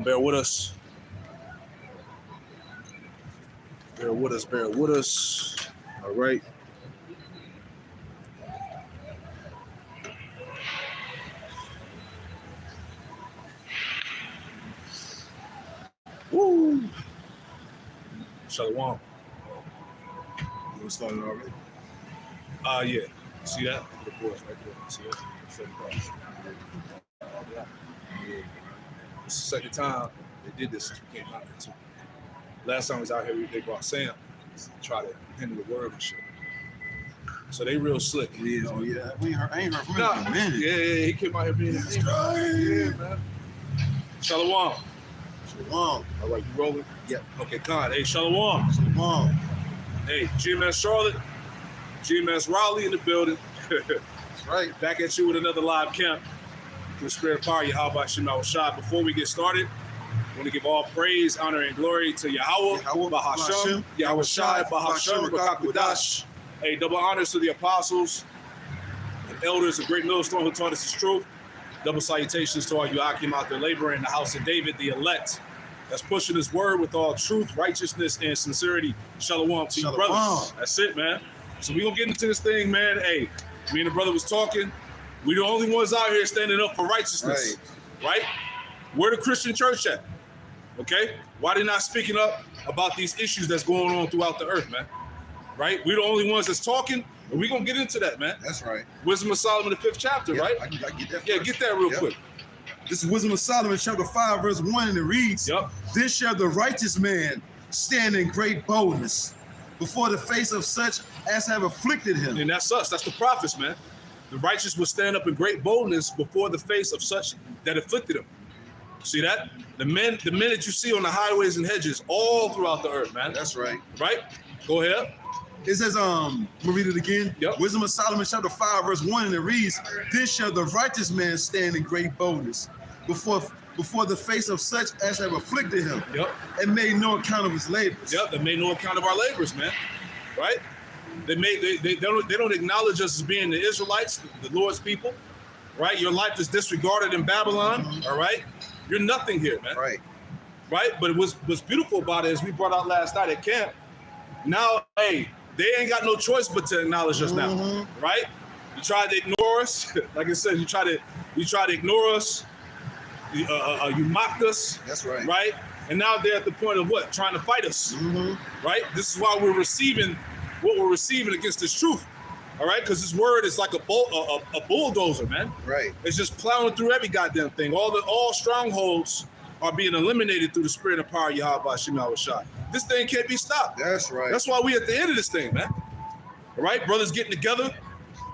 Bear with us. Bear with us. Bear with us. All right. Woo! Shalom. You started already? Yeah. You see that? The boys right there. See that? This is the second time they did this since we came out here too. Last time I was out here, they brought Sam to try to handle the word and shit. So they real slick. Yeah, oh yeah. I ain't heard from him in a minute. Yeah, he came out here being That's right. Yeah, man. Shalom. Shalom. All right, you rolling? Yep. Okay, God. Hey, Shalom. Shalom. Hey, Gmscharlotte, Raleigh in the building. That's right. Back at you with another live camp. Through the spirit of power, Yahweh Shema Shah. Before we get started, I want to give all praise, honor, and glory to Yahweh, Bahasham, Yahweh Shai, Bahasham, Bakakudash. Hey, double honors to the apostles and elders of Great Millstone who taught us his truth. Double salutations to all you Akim out there laboring in the house of David, the elect, that's pushing his word with all truth, righteousness, and sincerity. Shalom to you, brothers. That's it, man. So we gonna get into this thing, man. Hey, me and the brother was talking. We the only ones out here standing up for righteousness, right? Where the Christian church at? Okay? Why they not speaking up about these issues that's going on throughout the earth, man? Right? We the only ones that's talking, and we gonna get into that, man. That's right. Wisdom of Solomon, the 5th chapter, right? I get that first. Yeah, get that real quick. This is Wisdom of Solomon, chapter 5, verse 1, and it reads, This shall the righteous man stand in great boldness before the face of such as have afflicted him. And that's us. That's the prophets, man. The righteous will stand up in great boldness before the face of such that afflicted him. See that? The men that you see on the highways and hedges all throughout the earth, man. That's right. Right? Go ahead. It says, we'll read it again. Yep. Wisdom of Solomon, chapter 5, verse 1, and it reads, This shall the righteous man stand in great boldness before the face of such as have afflicted him. Yep. And made no account of his labors. Yep, they made no account of our labors, man. Right? They don't acknowledge us as being the Israelites, the Lord's people. Right? Your life is disregarded in Babylon. All right? You're nothing here, man. Right. Right? But what's beautiful about it, as we brought out last night at camp, now, hey, they ain't got no choice but to acknowledge us now, right? You tried to ignore us, like I said. You try to ignore us. You mocked us. That's right. Right? And now they're at the point of what? Trying to fight us, right? This is why we're receiving what we're receiving against this truth, all right? Because this word is like a bulldozer, man. Right. It's just plowing through every goddamn thing. All strongholds are being eliminated through the spirit and power of Yahweh Shema Shai. This thing can't be stopped. That's right. That's why we at the end of this thing, man. All right, brothers getting together,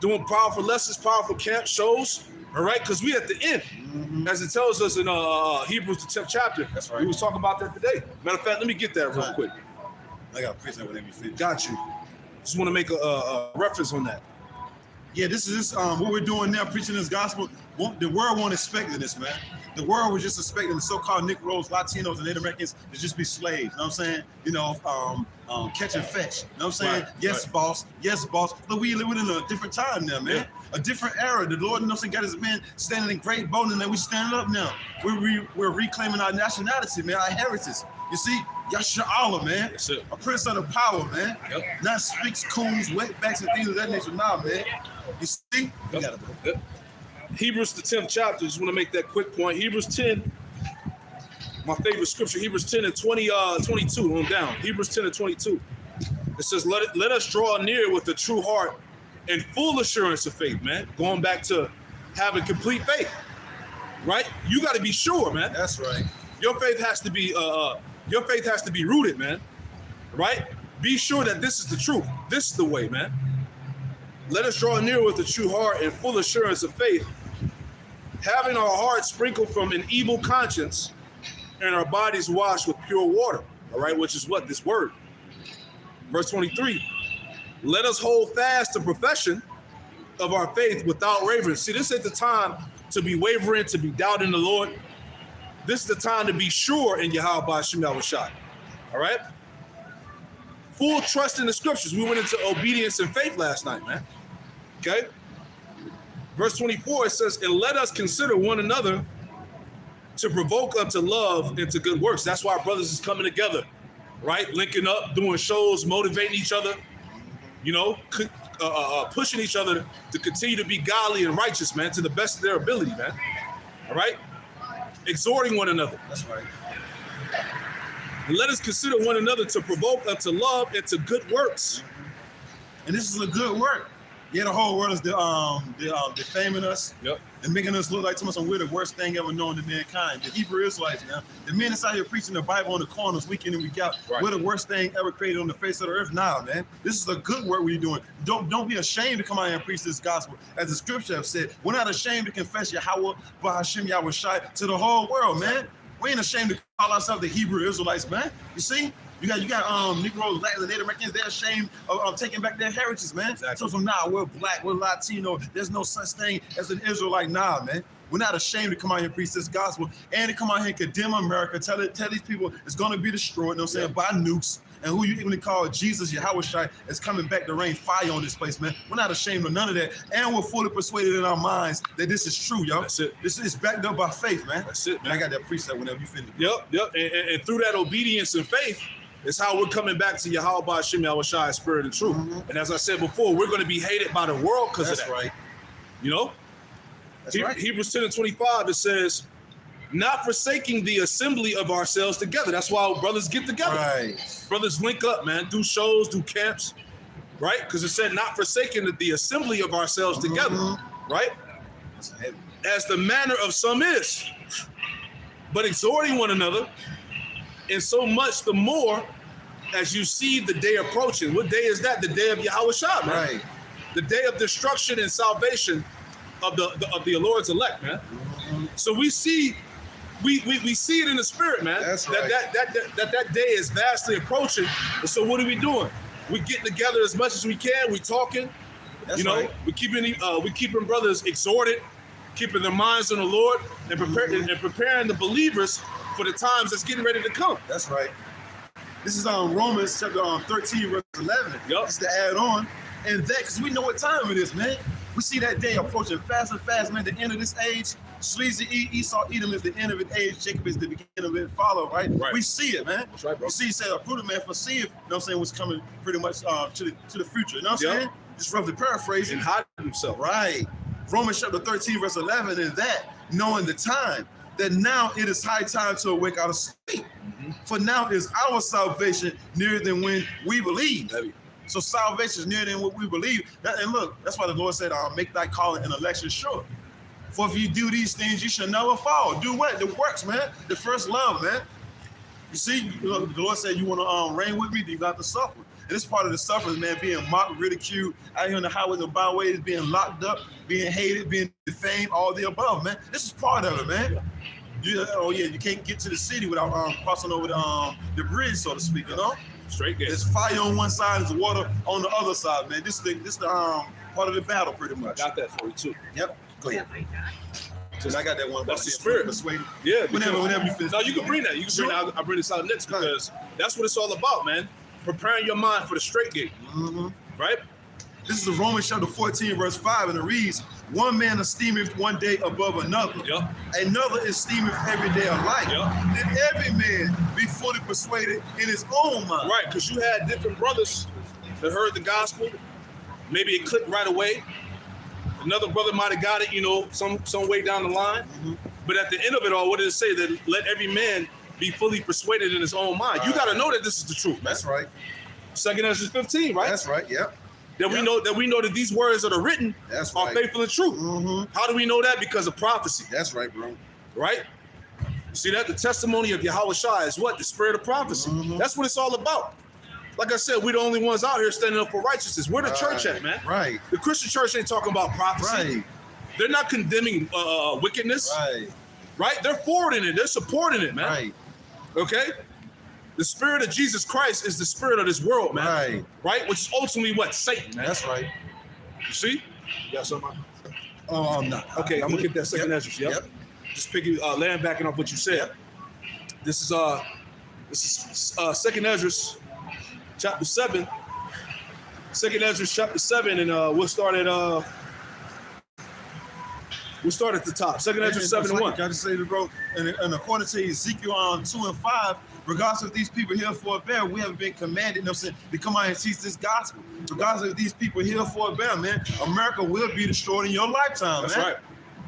doing powerful lessons, powerful camp shows. All right, because we at the end, as it tells us in Hebrews the 10th chapter. That's right. We was talking about that today. Matter of fact, let me get that real quick. I got to preach that whenever you finish. Got you. Just want to make a reference on that. Yeah, this is what we're doing now, preaching this gospel. The world won't expect this, man. The world was just expecting the so-called Negroes, Latinos, and Native Americans to just be slaves. You know what I'm saying? You know, catch and fetch. You know what I'm saying? Right, yes, right. Boss. Yes, boss. Look, we living in a different time now, man. A different era. The Lord, you know what I'm saying, got his men standing in great boldness, and we standing up now. We're reclaiming our nationality, man, our heritage. You see, Gmscharlotte, man. Yes, sir. A prince of the power, man. Yep. Not speaks coons, wetbacks, and things of that nature. Nah, man. You see? We gotta go. Yep. Hebrews the 10th chapter. Just want to make that quick point. Hebrews 10. My favorite scripture, Hebrews 10 and 22 on down. Hebrews 10 and 22. It says, let us draw near with a true heart and full assurance of faith, man. Going back to having complete faith, right? You got to be sure, man. That's right. Your faith has to be rooted, man. Right? Be sure that this is the truth. This is the way, man. Let us draw near with a true heart and full assurance of faith, having our hearts sprinkled from an evil conscience and our bodies washed with pure water. All right, which is what? This word. Verse 23. Let us hold fast the profession of our faith without wavering. See, this ain't the time to be wavering, to be doubting the Lord. This is the time to be sure in Yahweh Shema Shai. All right? Full trust in the scriptures. We went into obedience and faith last night, man. Okay? Verse 24, it says, and let us consider one another to provoke unto love and to good works. That's why brothers is coming together, right? Linking up, doing shows, motivating each other, you know, pushing each other to continue to be godly and righteous, man, to the best of their ability, man. All right? Exhorting one another. That's right. And let us consider one another to provoke unto love and to good works. And this is a good work. Yeah, the whole world is defaming us. Yep. And making us look like we're the worst thing ever known to mankind. The Hebrew Israelites now, the men that's out here preaching the Bible on the corners week in and week out, right. We're the worst thing ever created on the face of the earth. Nah, man, this is a good work we're doing. Don't be ashamed to come out here and preach this gospel. As the scripture have said, we're not ashamed to confess Yahweh, Bahashim, Yahweh Shai to the whole world, man. We ain't ashamed to call ourselves the Hebrew Israelites, man. You see? You got Negroes, Latin, and Native Americans. They're ashamed of taking back their heritage, man. Exactly. So nah, we're black, we're Latino. There's no such thing as an Israelite. Nah, man. We're not ashamed to come out here and preach this gospel and to come out here and condemn America. Tell these people it's going to be destroyed. You know what I'm saying? By nukes. And who you even call Jesus, Yahweh Shai, is coming back to rain fire on this place, man. We're not ashamed of none of that. And we're fully persuaded in our minds that this is true, y'all. That's it. This is backed up by faith, man. That's it, man. And I got that precept whenever you finish. Yep. And through that obedience and faith, it's how we're coming back to Yahweh Bahashim Yahweh Shai, spirit and truth. Mm-hmm. And as I said before, we're going to be hated by the world because of that. That's right. You know? That's right. Hebrews 10:25, it says, not forsaking the assembly of ourselves together. That's why brothers get together. Right. Brothers link up, man. Do shows, do camps, right? Because it said not forsaking the assembly of ourselves together, right? That's heavy. As the manner of some is, but exhorting one another, and so much the more as you see the day approaching. What day is that? The day of Yahweh Shai, man. Right. The day of destruction and salvation of the Lord's elect, man. So we see it in the spirit, man. That's right. That day is vastly approaching. And so what are we doing? We're getting together as much as we can. We're talking. That's you know, right. we keeping brothers exhorted, keeping their minds on the Lord, and preparing the believers for the times that's getting ready to come. That's right. This is Romans chapter 13, verse 11. Yup. Just to add on. And that, because we know what time it is, man. We see that day approaching fast and fast, man. The end of this age, sleazy Esau, Edom is the end of its age. Jacob is the beginning of it. Follow, right? We see it, man. That's right, bro. You see, he said, a prudent man foreseeth, you know what I'm saying, what's coming pretty much to the future. You know what I'm saying? Just roughly paraphrasing. And hiding himself. Right. Romans chapter 13, verse 11, and that, knowing the time, that now it is high time to awake out of sleep. For now is our salvation nearer than when we believe. Heavy. So salvation is nearer than what we believe. And look, that's why the Lord said, make thy calling and election sure. For if you do these things, you shall never fall. Do what? The works, man. The first love, man. You see, the Lord said, you want to reign with me, you got to suffer. And this part of the suffering, man, being mocked, ridiculed, out here on the highways and byways, being locked up, being hated, being defamed, all the above, man. This is part of it, man. You can't get to the city without crossing over the bridge, so to speak, you know? Straight game. There's fire on one side, there's water on the other side, man. This is the part of the battle, pretty much. I got that for you, too. Yep. Go ahead. I got that one. That's the spirit. Persuaded. Yeah. Whenever you finish. No, you can bring that. I'll bring this out next because that's what it's all about, man. Preparing your mind for the straight gate. Right? This is Romans chapter 14, verse 5, and it reads, one man esteemeth one day above another. Yep. Another esteemeth every day alike. Yep. Let every man be fully persuaded in his own mind. Right, because you had different brothers that heard the gospel. Maybe it clicked right away. Another brother might have got it, you know, some way down the line. But at the end of it all, what did it say? That let every man be fully persuaded in his own mind. You got to know that this is the truth, man. That's right. 2 Ezra 15, right? That's right, yep. That we know that these words that are written are faithful and true. How do we know that? Because of prophecy. That's right, bro. Right? You see that? The testimony of Yahweh Shai is what? The spirit of prophecy. That's what it's all about. Like I said, we're the only ones out here standing up for righteousness. Where the church at, man? Right. The Christian church ain't talking about prophecy. Right. They're not condemning wickedness. Right. Right? They're forwarding it. They're supporting it, man. Right. Okay? The spirit of Jesus Christ is the spirit of this world, man. Right. Right? Which is ultimately what? Satan, man. That's right. You see? You got something? Oh, I'm not. Okay, I'm gonna get that second Ezra. Yep. Just picking, land backing off what you said. This is second Ezra, chapter 7. Second Ezra, chapter 7, and we'll start at We'll start at the top. 2 Ezra 7:1. I just say, bro, and according to Ezekiel 2:5, regardless of these people here for a bear, we have been commanded, to come out and teach this gospel. Regardless of these people here for a bear, man, America will be destroyed in your lifetime, That's man. right.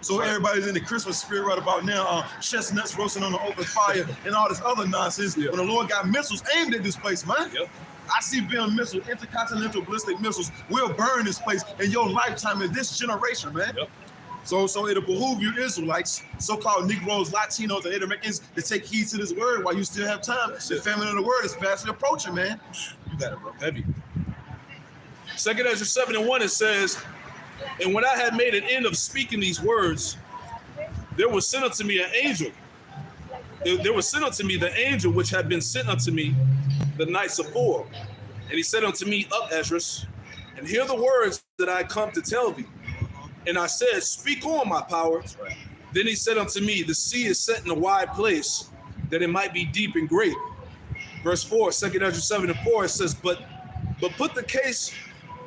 So everybody's in the Christmas spirit right about now. Chestnuts roasting on the open fire and all this other nonsense. Yeah. When the Lord got missiles aimed at this place, man. Yep. I see being missiles, intercontinental ballistic missiles will burn this place in your lifetime in this generation, man. Yep. So it'll behoove you Israelites, so-called Negroes, Latinos, and Americans to take heed to this word while you still have time. The famine of the word is fastly approaching, man. You got it, bro. Heavy. 2 Ezra 7:1, it says, and when I had made an end of speaking these words, there was sent unto me an angel. There was sent unto me the angel which had been sent unto me the nights afore. And he said unto me, Up, Esdras, and hear the words that I come to tell thee. And I said, Speak on, my power. Right. Then he said unto me, The sea is set in a wide place, that it might be deep and great. Verse 4, 2 Ezra 7:4, it says, But put the case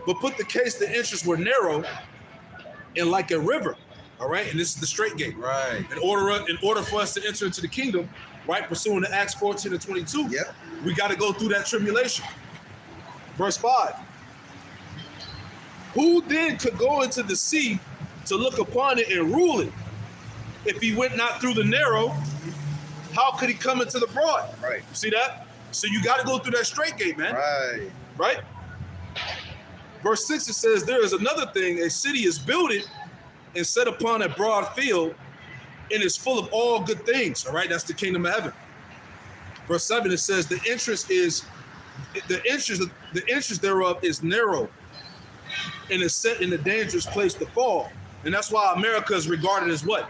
the entrance were narrow and like a river. All right, and this is the straight gate. Right. In order for us to enter into the kingdom, right, pursuing to Acts 14:22, Yep. we got to go through that tribulation. Verse 5. Who then could go into the sea to look upon it and rule it? If he went not through the narrow, how could he come into the broad? Right. You see that? So you got to go through that straight gate, man. Right. Right? Verse 6, it says, There is another thing, a city is builded and set upon a broad field, and is full of all good things. All right, that's the kingdom of heaven. Verse 7, it says, the entrance thereof is narrow, and is set in a dangerous place to fall. And that's why America is regarded as what?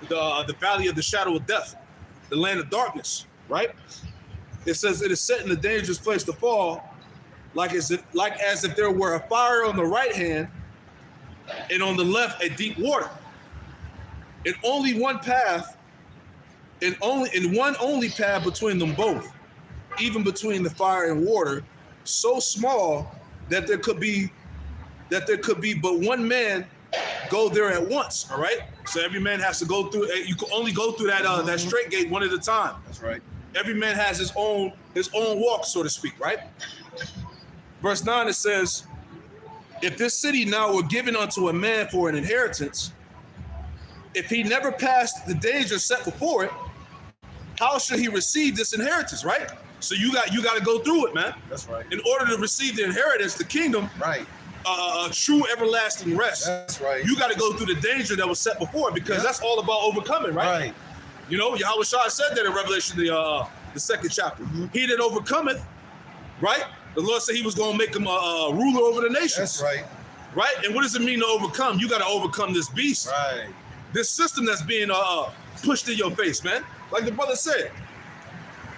The valley of the shadow of death, the land of darkness, right? It says it is set in a dangerous place to fall, like as if there were a fire on the right hand, and on the left a deep water. And only one path, and one only path between them both, even between the fire and water, so small that there could be but one man go there at once. All right. So every man has to go through. You can only go through that straight gate one at a time. That's right. Every man has his own walk, so to speak. Right. Verse 9, it says, if this city now were given unto a man for an inheritance, if he never passed the danger set before it, how should he receive this inheritance, right? So you got to go through it, man. That's right. In order to receive the inheritance, the kingdom, right, true everlasting rest. That's right. You got to go through the danger that was set before it, because that's all about overcoming, right? Right. You know, Yahweh Shah said that in Revelation, the second chapter. Mm-hmm. He that overcometh, right? The Lord said he was going to make him a ruler over the nations. That's right. Right? And what does it mean to overcome? You got to overcome this beast. Right. This system that's being pushed in your face, man. Like the brother said,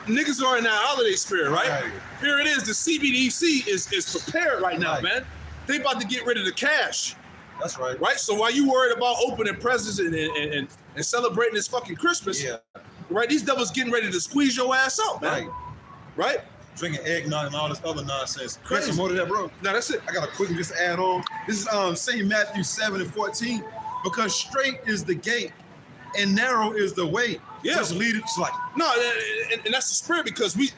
niggas are in that holiday spirit, right? Here it is. The CBDC is prepared right now, man. They about to get rid of the cash. That's right. Right? So while you worried about opening presents and celebrating this fucking Christmas, right? These devils getting ready to squeeze your ass out, man. Right? Drinking eggnog and all this other nonsense. Crazy. More to that, bro. No, that's it. I got a quick just to add on. This is St. Matthew 7:14. Because straight is the gate and narrow is the way. Yeah. Which leadeth to like. No, and that's the spirit, because we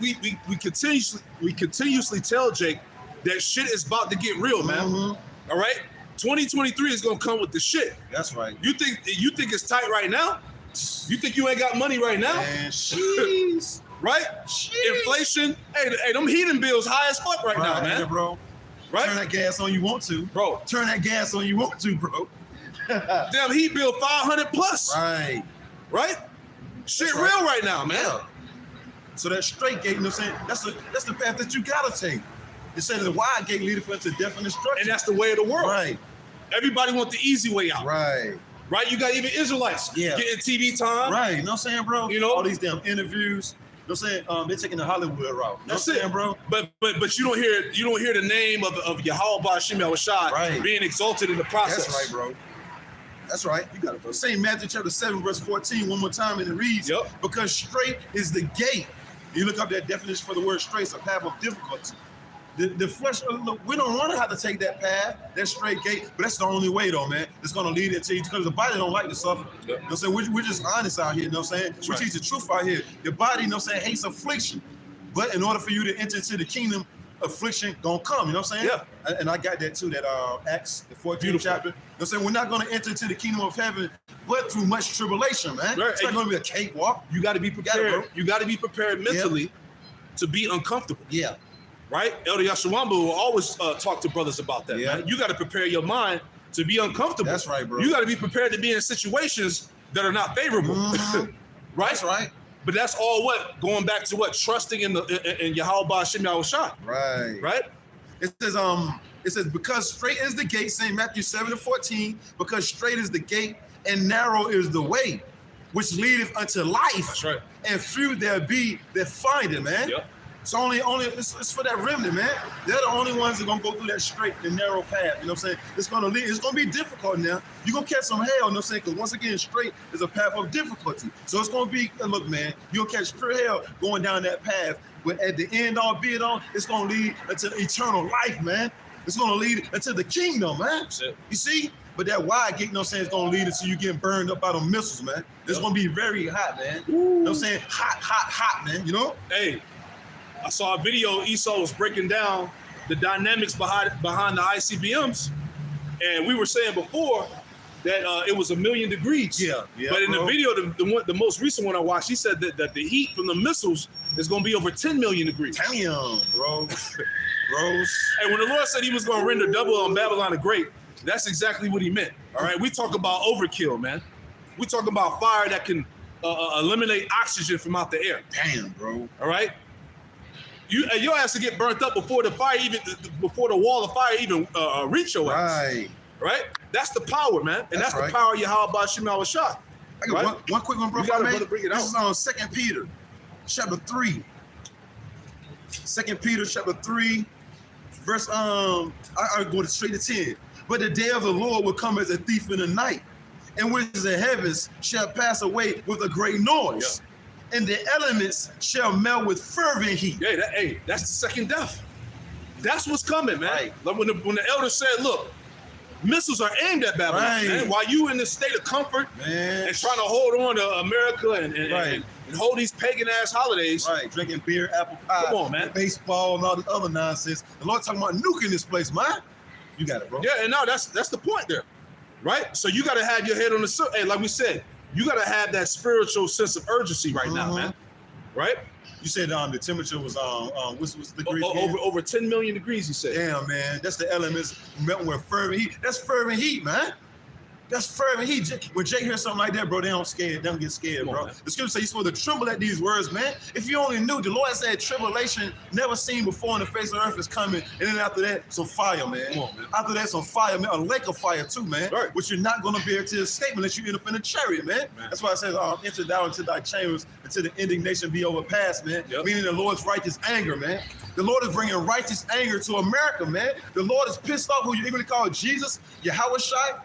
continuously tell Jake that shit is about to get real, man. Mm-hmm. All right? 2023 is gonna come with the shit. That's right. You think it's tight right now? You think you ain't got money right now? Man, jeez. Right? Jeez. Inflation. Hey, them heating bills high as fuck right now, man. Yeah, bro. Right? Turn that gas on you want to. Bro. Turn that gas on you want to, bro. Damn heat bill 500 plus. Right. Right? Shit real right now, man. Yeah. So that straight gate, you know what I'm saying? That's the path that you gotta take. It said the wide gate leadeth unto death and destruction. And that's the way of the world. Right. Everybody want the easy way out. Right. Right? You got even Israelites getting TV time. Right. You know what I'm saying, bro? You know? All these damn interviews. You know what I'm saying? They're taking the Hollywood route. You know what I'm saying, bro? But you don't hear the name of Yahweh Ba'Shem Yahushua being exalted in the process. That's right, bro. That's right. You got it, bro. St. Matthew chapter 7, verse 14, one more time, and it reads, because straight is the gate. You look up that definition for the word straight, it's a path of difficulty. The flesh, look, we don't want to have to take that path, that straight gate, but that's the only way though, man. It's going to lead into you because the body don't like to suffer. You know what I'm saying? We're just honest out here, you know what I'm saying? We teach the truth out here. The body, you know what I'm saying, hates affliction. But in order for you to enter into the kingdom, affliction gonna come, you know what I'm saying? Yeah. And I got that too, that Acts, the 14th chapter. You know what I'm saying? We're not gonna enter into the kingdom of heaven, but through much tribulation, man. Right. It's not gonna be a cakewalk. You gotta be prepared. You gotta be prepared mentally to be uncomfortable. Yeah. Right? Elder Yashawamba will always talk to brothers about that. Yeah. Man. You got to prepare your mind to be uncomfortable. That's right, bro. You got to be prepared to be in situations that are not favorable. Right? That's right. But that's all what? Going back to what? Trusting in Yahweh Ba'Shem Yahushua. Right. Right? It says, because straight is the gate, St. Matthew 7:14, because straight is the gate and narrow is the way, which leadeth unto life. That's right. And few there be that find it, man. Yep. It's only it's for that remnant, man. They're the only ones that are gonna go through that straight and narrow path. You know what I'm saying? It's gonna be difficult now. You're gonna catch some hell, you know what I'm saying? Because once again, straight is a path of difficulty. So it's gonna be, look, man, you'll catch pure hell going down that path. But at the end, all be it on, it's gonna lead into eternal life, man. It's gonna lead into the kingdom, man. That's it. You see? But that wide gate, you know what I'm saying, it's gonna lead into you getting burned up by the missiles, man. It's gonna be very hot, man. You know what I'm saying? Hot, man, you know? Hey. I saw a video. Esau was breaking down the dynamics behind the ICBMs, and we were saying before that it was 1,000,000 degrees. Yeah. But in the video, the most recent one I watched, he said that the heat from the missiles is going to be over 10 million degrees. Damn, bro. And when the Lord said He was going to render double on Babylon the Great, that's exactly what He meant. All right, we talk about overkill, man. We talk about fire that can eliminate oxygen from out the air. Damn, bro. All right. Your ass to get burnt up before the wall of fire even reach your ass. Right? That's the power, man. And that's the power of Yahweh Ba'Shem Yahushua. I got one quick one, bro. This is on 2 Peter, chapter 3. 2 Peter, chapter 3, verse, I go straight to 10. But the day of the Lord will come as a thief in the night, in which the heavens shall pass away with a great noise. Yeah. And the elements shall melt with fervent heat. Yeah, that's the second death. That's what's coming, man. Right. Like when the elder said, look, missiles are aimed at Babylon, man. While you in this state of comfort and trying to hold on to America and hold these pagan-ass holidays. Right, drinking beer, apple pie, come on, man. Baseball, and all the other nonsense. The Lord talking about nuking this place, man. You got it, bro. Yeah, and no, that's the point there, right? So you got to have your head on the, hey, like we said, you got to have that spiritual sense of urgency right now, man. Right? You said the temperature was what's the degree? Over 10 million degrees, you said. Damn, man. That's the elements melting with fervent heat. That's fervent heat, man. That's fervent heat. When Jake hears something like that, bro, they don't get scared, bro. The scripture says you're supposed to tremble at these words, man. If you only knew, the Lord said tribulation never seen before in the face of the earth is coming. And then after that, some fire, man. Come on, man. After that, some fire, man. A lake of fire too, man. Right. Which you're not going to be able to escape unless you end up in a chariot, man. That's why it says, enter down into thy chambers until the indignation be overpassed, man. Yep. Meaning the Lord's righteous anger, man. The Lord is bringing righteous anger to America, man. The Lord is pissed off who you even call Jesus, Yahushua.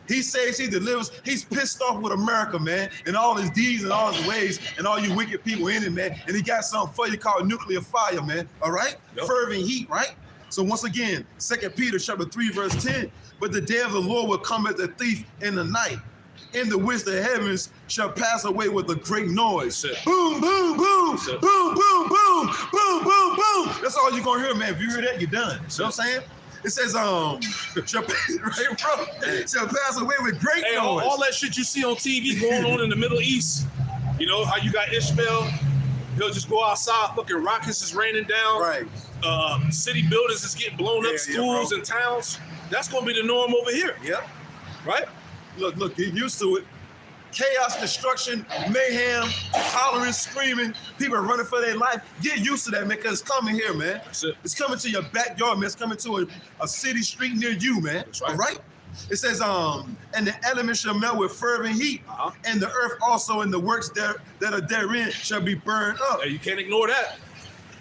He saves, he delivers. He's pissed off with America, man, and all his deeds and all his ways and all you wicked people in it, man. And he got something for you called nuclear fire, man. All right? Yep. Fervent heat, right? So once again, 2 Peter chapter 3, verse 10. But the day of the Lord will come as a thief in the night, in the which the heavens shall pass away with a great noise. Boom, boom, boom, boom, boom, boom, boom, boom, boom. That's all you're going to hear, man. If you hear that, you're done. You know what I'm saying? It says, shall pass away with great noise. All that shit you see on TV going on in the Middle East, you know, how you got Ishmael, he'll just go outside, fucking rockets is raining down. Right. City buildings is getting blown up, schools and towns. That's going to be the norm over here. Yep. Right? Look, get used to it. Chaos, destruction, mayhem, hollering, screaming, people running for their life. Get used to that, man, because it's coming here, man. That's it. It's coming to your backyard, man. It's coming to a city street near you, man. That's right. All right? It says, and the elements shall melt with fervent heat, and the earth also and the works that are therein shall be burned up. Hey, you can't ignore that.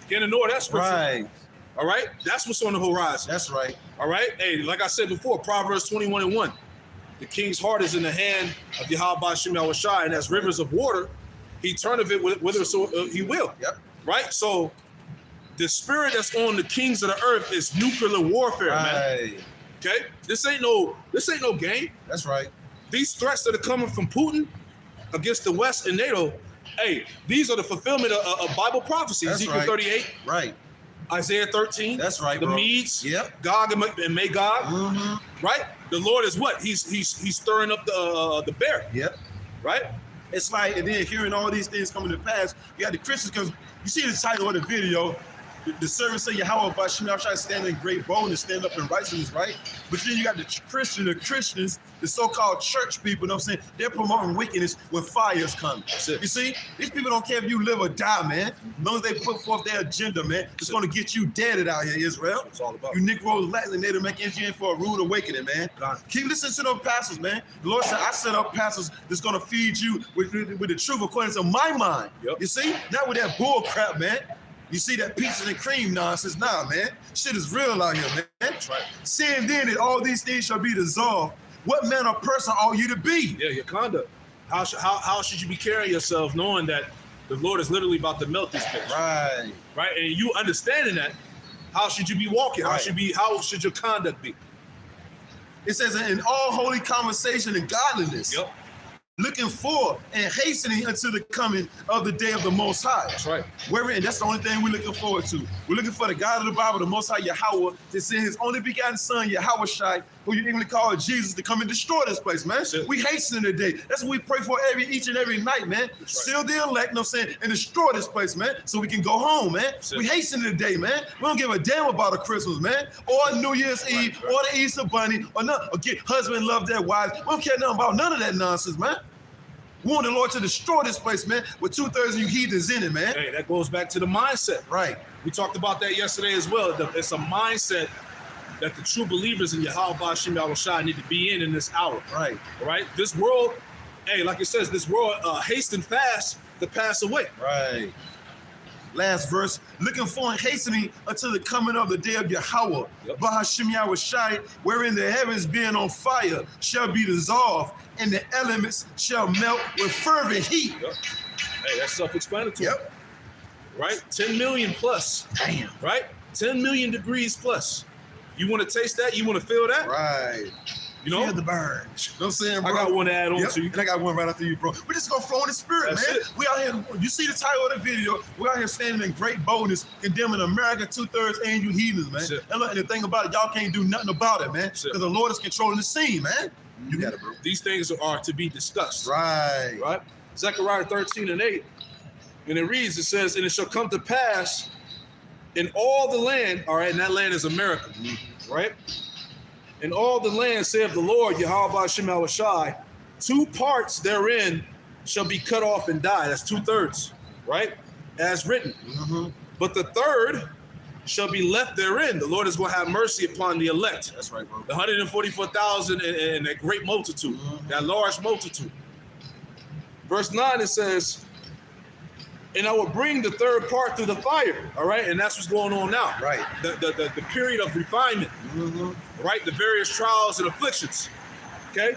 You can't ignore that scripture. Right. All right? That's what's on the horizon. That's right. All right? Hey, like I said before, Proverbs 21:1. The king's heart is in the hand of Yahweh Ba'Shem Yahushua, and as rivers of water, he turneth it whithersoever he will. Yep. Right? So The spirit that's on the kings of the earth is nuclear warfare, man. Okay? This ain't no game. That's right. These threats that are coming from Putin against the West and NATO, hey, these are the fulfillment of Bible prophecy. That's Ezekiel right. 38. Right. Isaiah 13. That's right, The bro. Medes. Yep. Gog and Magog. Mm-hmm. Right? The Lord is what? He's stirring up the bear. Yep. Right? It's like, and then hearing all these things coming to pass, you got the Christians, because you see the title of the video, the servants of Yahweh by Shemashai standing in great boldness, stand up in righteousness, right? But then you got the Christians, the so-called church people, you know what I'm saying? They're promoting wickedness when fire's coming. You see, these people don't care if you live or die, man. As long as they put forth their agenda, man, it's going to get you deaded out here, Israel. It's all about. You Negroes, Latin, and Native Americans, you're in for a rude awakening, man. Keep listening to those pastors, man. The Lord said, I set up pastors that's going to feed you with the truth according to my mind. Yep. You see? Not with that bull crap, man. You see that peaches and cream nonsense? Nah, man. Shit is real out here, man. That's right. Saying then that all these things shall be dissolved. What manner of person ought you to be? Yeah, your conduct. How should you be carrying yourself knowing that the Lord is literally about to melt this bitch? Right. Right? And you understanding that, how should you be walking? Right. How should your conduct be? It says, in all holy conversation and godliness. Yep. Looking for and hastening unto the coming of the day of the Most High. That's right. Wherein, that's the only thing we're looking forward to. We're looking for the God of the Bible, the Most High Yahweh, to send his only begotten son, Yahushai, who you English call Jesus, to come and destroy this place, man. We hasten the day. That's what we pray for each and every night, man. Right. Seal the elect, you know what I'm saying, and destroy this place, man, so we can go home, man. We hasten the day, man. We don't give a damn about a Christmas, man, or New Year's Eve, or the Easter Bunny, or get husband love their wives. We don't care nothing about none of that nonsense, man. We want the Lord to destroy this place, man, with 2/3 of you heathens in it, man. Hey, that goes back to the mindset. Right. We talked about that yesterday as well. It's a mindset that the true believers in Yahweh Bashim Yahushua need to be in this hour. Right. Right? This world, hey, like it says, this world hasten fast to pass away. Right. Last verse, looking for and hastening until the coming of the day of Yahweh, Bahashim Yahushai, wherein the heavens being on fire shall be dissolved, and the elements shall melt with fervent heat. Yep. Hey, that's self-explanatory. Yep. Right? 10 million plus. Damn. Right? 10 million degrees plus. You want to taste that? You want to feel that? Right. You know? Feel the burn. You know what I'm saying, bro? I got one to add on to you. And I got one right after you, bro. We're just going to flow in the spirit, That's man. it. We out here, you see the title of the video, we're out here standing in great boldness, condemning America 2/3 and you heathens, man. And look, and the thing about it, y'all can't do nothing about it, man. Because the Lord is controlling the scene, man. You got it, bro. These things are to be discussed. Right. Right? Zechariah 13:8. And it reads, it says, and it shall come to pass in all the land, all right, and that land is America, right? In all the land, saith the Lord, Yahweh Bashim Yahushai, 2 parts therein shall be cut off and die. That's 2/3, right? As written. But the third shall be left therein. The Lord is going to have mercy upon the elect. That's right, bro. The 144,000 and that great multitude, that large multitude. Verse 9, it says, and I will bring the third part through the fire, all right? And that's what's going on now. Right. The period of refinement, right? The various trials and afflictions, okay?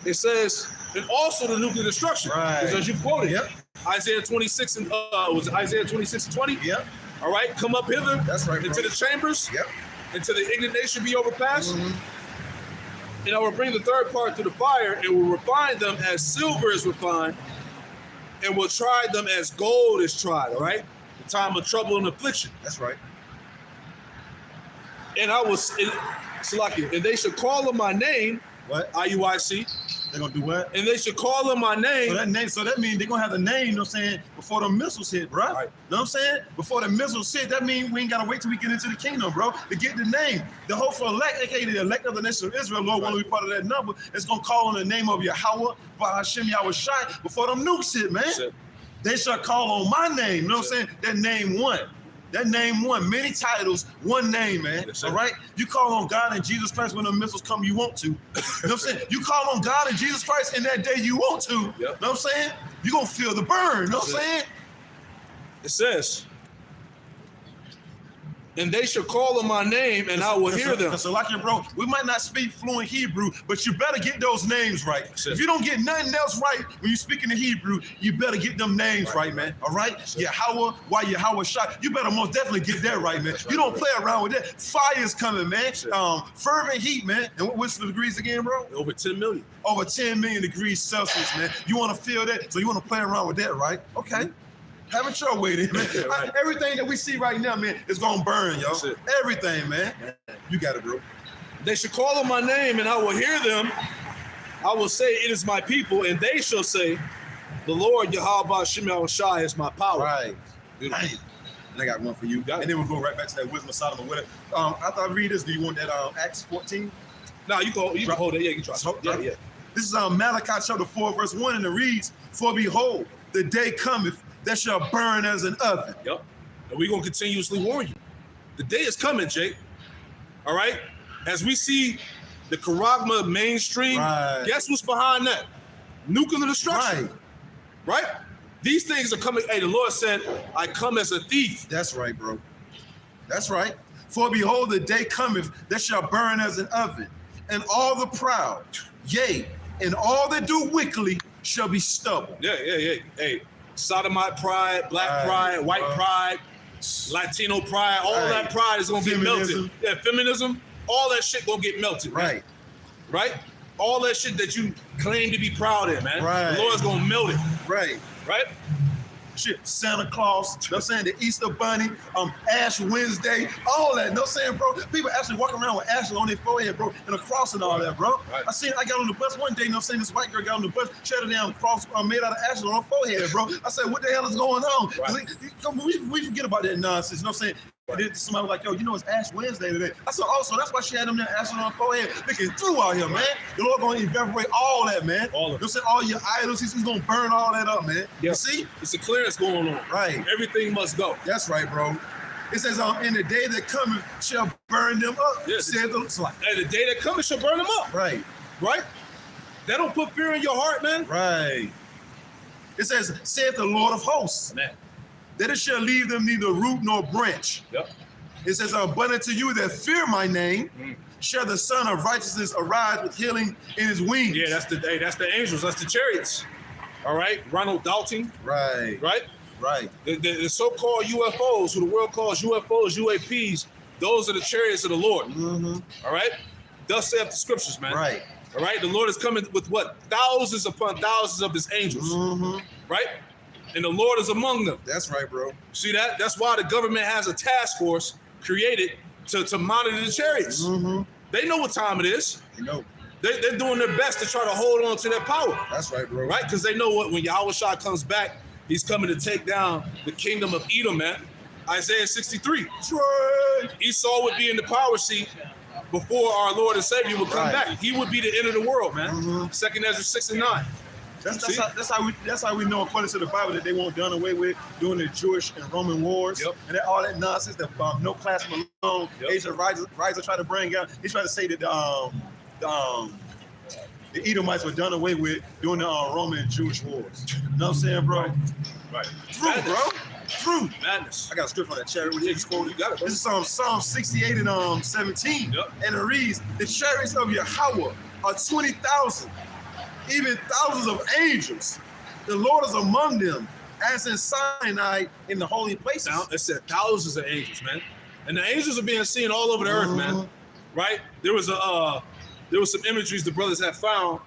It says, and also the nuclear destruction. Right. Because as you quoted, Isaiah 26 and, was it Isaiah 26 and 20? Yep. All right, come up hither. That's right, into bro. the chambers. Yep. Until the indignation be overpassed. And I will bring the third part through the fire and will refine them as silver is refined, and will try them as gold is tried, all right? The time of trouble and affliction. That's right. And I will, Salakia, and they shall call on my name, What? IUIC, They're going to do what? and they shall call on my name. So that means they're going to have the name, you know what I'm saying, before the missiles hit, bro. Right. You know what I'm saying? Before the missiles hit, that means we ain't got to wait till we get into the kingdom, bro, to get the name. The hopeful elect, aka the elect of the nation of Israel, Lord, want to be part of that number, is going to call on the name of Yahweh, Bahashim Yahushai, before them nukes hit, man. Shit. They shall call on my name, you know what I'm saying? That name one. That name one. Many titles, one name, man. Yes, all right? You call on God and Jesus Christ when the missiles come, you want to. You know what I'm saying? You call on God and Jesus Christ in that day you want to. You know what I'm saying? You're going to feel the burn. You know what I'm saying? It says, and they shall call on my name, and I will hear them. So like your bro, we might not speak fluent Hebrew, but you better get those names right. If you don't get nothing else right when you speak in the Hebrew, you better get them names right, man. All right? Yahweh, why Yahweh shot? You better most definitely get that right, man. You don't play around with that. Fire's coming, man. Fervent heat, man. And what's the degrees again, bro? Over 10 million. Over 10 million degrees Celsius, man. You want to feel that? So you want to play around with that, right? Okay. Have it your way, then, man. Right. Everything that we see right now, man, is gonna burn, y'all. Everything, man. You got it, bro. They should call on my name, and I will hear them. I will say, it is my people, and they shall say, the Lord Yahweh Shemel Shai is my power. Right. Right. And I got one for you. And then we'll go right back to that wisdom of Solomon with it. After I read this, do you want that Acts 14? No, you can hold it. Yeah, you can try. Yeah. This is Malachi chapter 4, verse 1, and it reads, for behold, the day cometh that shall burn as an oven. Yep. And we're going to continuously warn you. The day is coming, Jake. All right? As we see the Charagma mainstream, guess what's behind that? Nuclear destruction. Right? These things are coming. Hey, the Lord said, I come as a thief. That's right, bro. That's right. For behold, the day cometh that shall burn as an oven, and all the proud, yea, and all that do wickedly shall be stubble. Yeah. Hey, sodomite pride, black pride, white pride, Latino pride, all that pride is gonna get melted. Yeah, feminism, all that shit gonna get melted. Right. All that shit that you claim to be proud of, man. The Lord's gonna melt it. Right. Shit, Santa Claus, you know what I'm saying? The Easter Bunny, Ash Wednesday, all that, you know what I'm saying, bro? People actually walking around with ashes on their forehead, bro, and a cross and all that, bro. I got on the bus one day, you know what I'm saying? This white girl got on the bus, she had a damn cross made out of ashes on her forehead, bro. I said, what the hell is going on? We forget about that nonsense, you know what I'm saying? And then somebody was like, yo, you know it's Ash Wednesday today. I said, also, that's why she had them there ashes on her forehead. Looking through out here, man. The Lord gonna evaporate all that, man. All of it. You know what I'm saying? All your idols, he's gonna burn all that up, man. You see? It's a clearance going on. Right. Everything must go. That's right, bro. It says, in the day that cometh shall burn them up. Yes. Said the Hey, the day that cometh shall burn them up. Right. That don't put fear in your heart, man. Right. It says, saith the Lord of hosts. Man. That it shall leave them neither root nor branch. Yep. It says, but unto you that fear my name, shall the Son of Righteousness arise with healing in his wings. Yeah, that's the angels, that's the chariots. All right, Ronald Dalton. Right. The so-called UFOs, who the world calls UFOs, UAPs, those are the chariots of the Lord. All right? Thus saith the scriptures, man. Right. All right? The Lord is coming with what? Thousands upon thousands of his angels. Right? And the Lord is among them. That's right, bro. See that? That's why the government has a task force created to monitor the chariots. They know what time it is. They know. They're doing their best to try to hold on to their power. That's right, bro. Right? Because they know what when Yahweh Shah comes back, he's coming to take down the kingdom of Edom, man. Isaiah 63. That's right. Esau would be in the power seat before our Lord and Savior would come back. He would be the end of the world, man. Second Ezra 6 and 9. That's how we know, according to the Bible, that they won't done away with during the Jewish and Roman wars and all that nonsense that no class Malone, Asia Riser try to bring out. He tried to say that the Edomites were done away with during the Roman and Jewish wars. You know what I'm saying, bro? Right. True, bro. True. Madness. I got a script on that chariot. You got it, bro. This is Psalm 68 and 17. And it reads, the chariots of Yahweh are 20,000. Even thousands of angels. The Lord is among them, as in Sinai in the holy places. Now, it said thousands of angels, man. And the angels are being seen all over the earth, man. Right? There was some imageries the brothers had found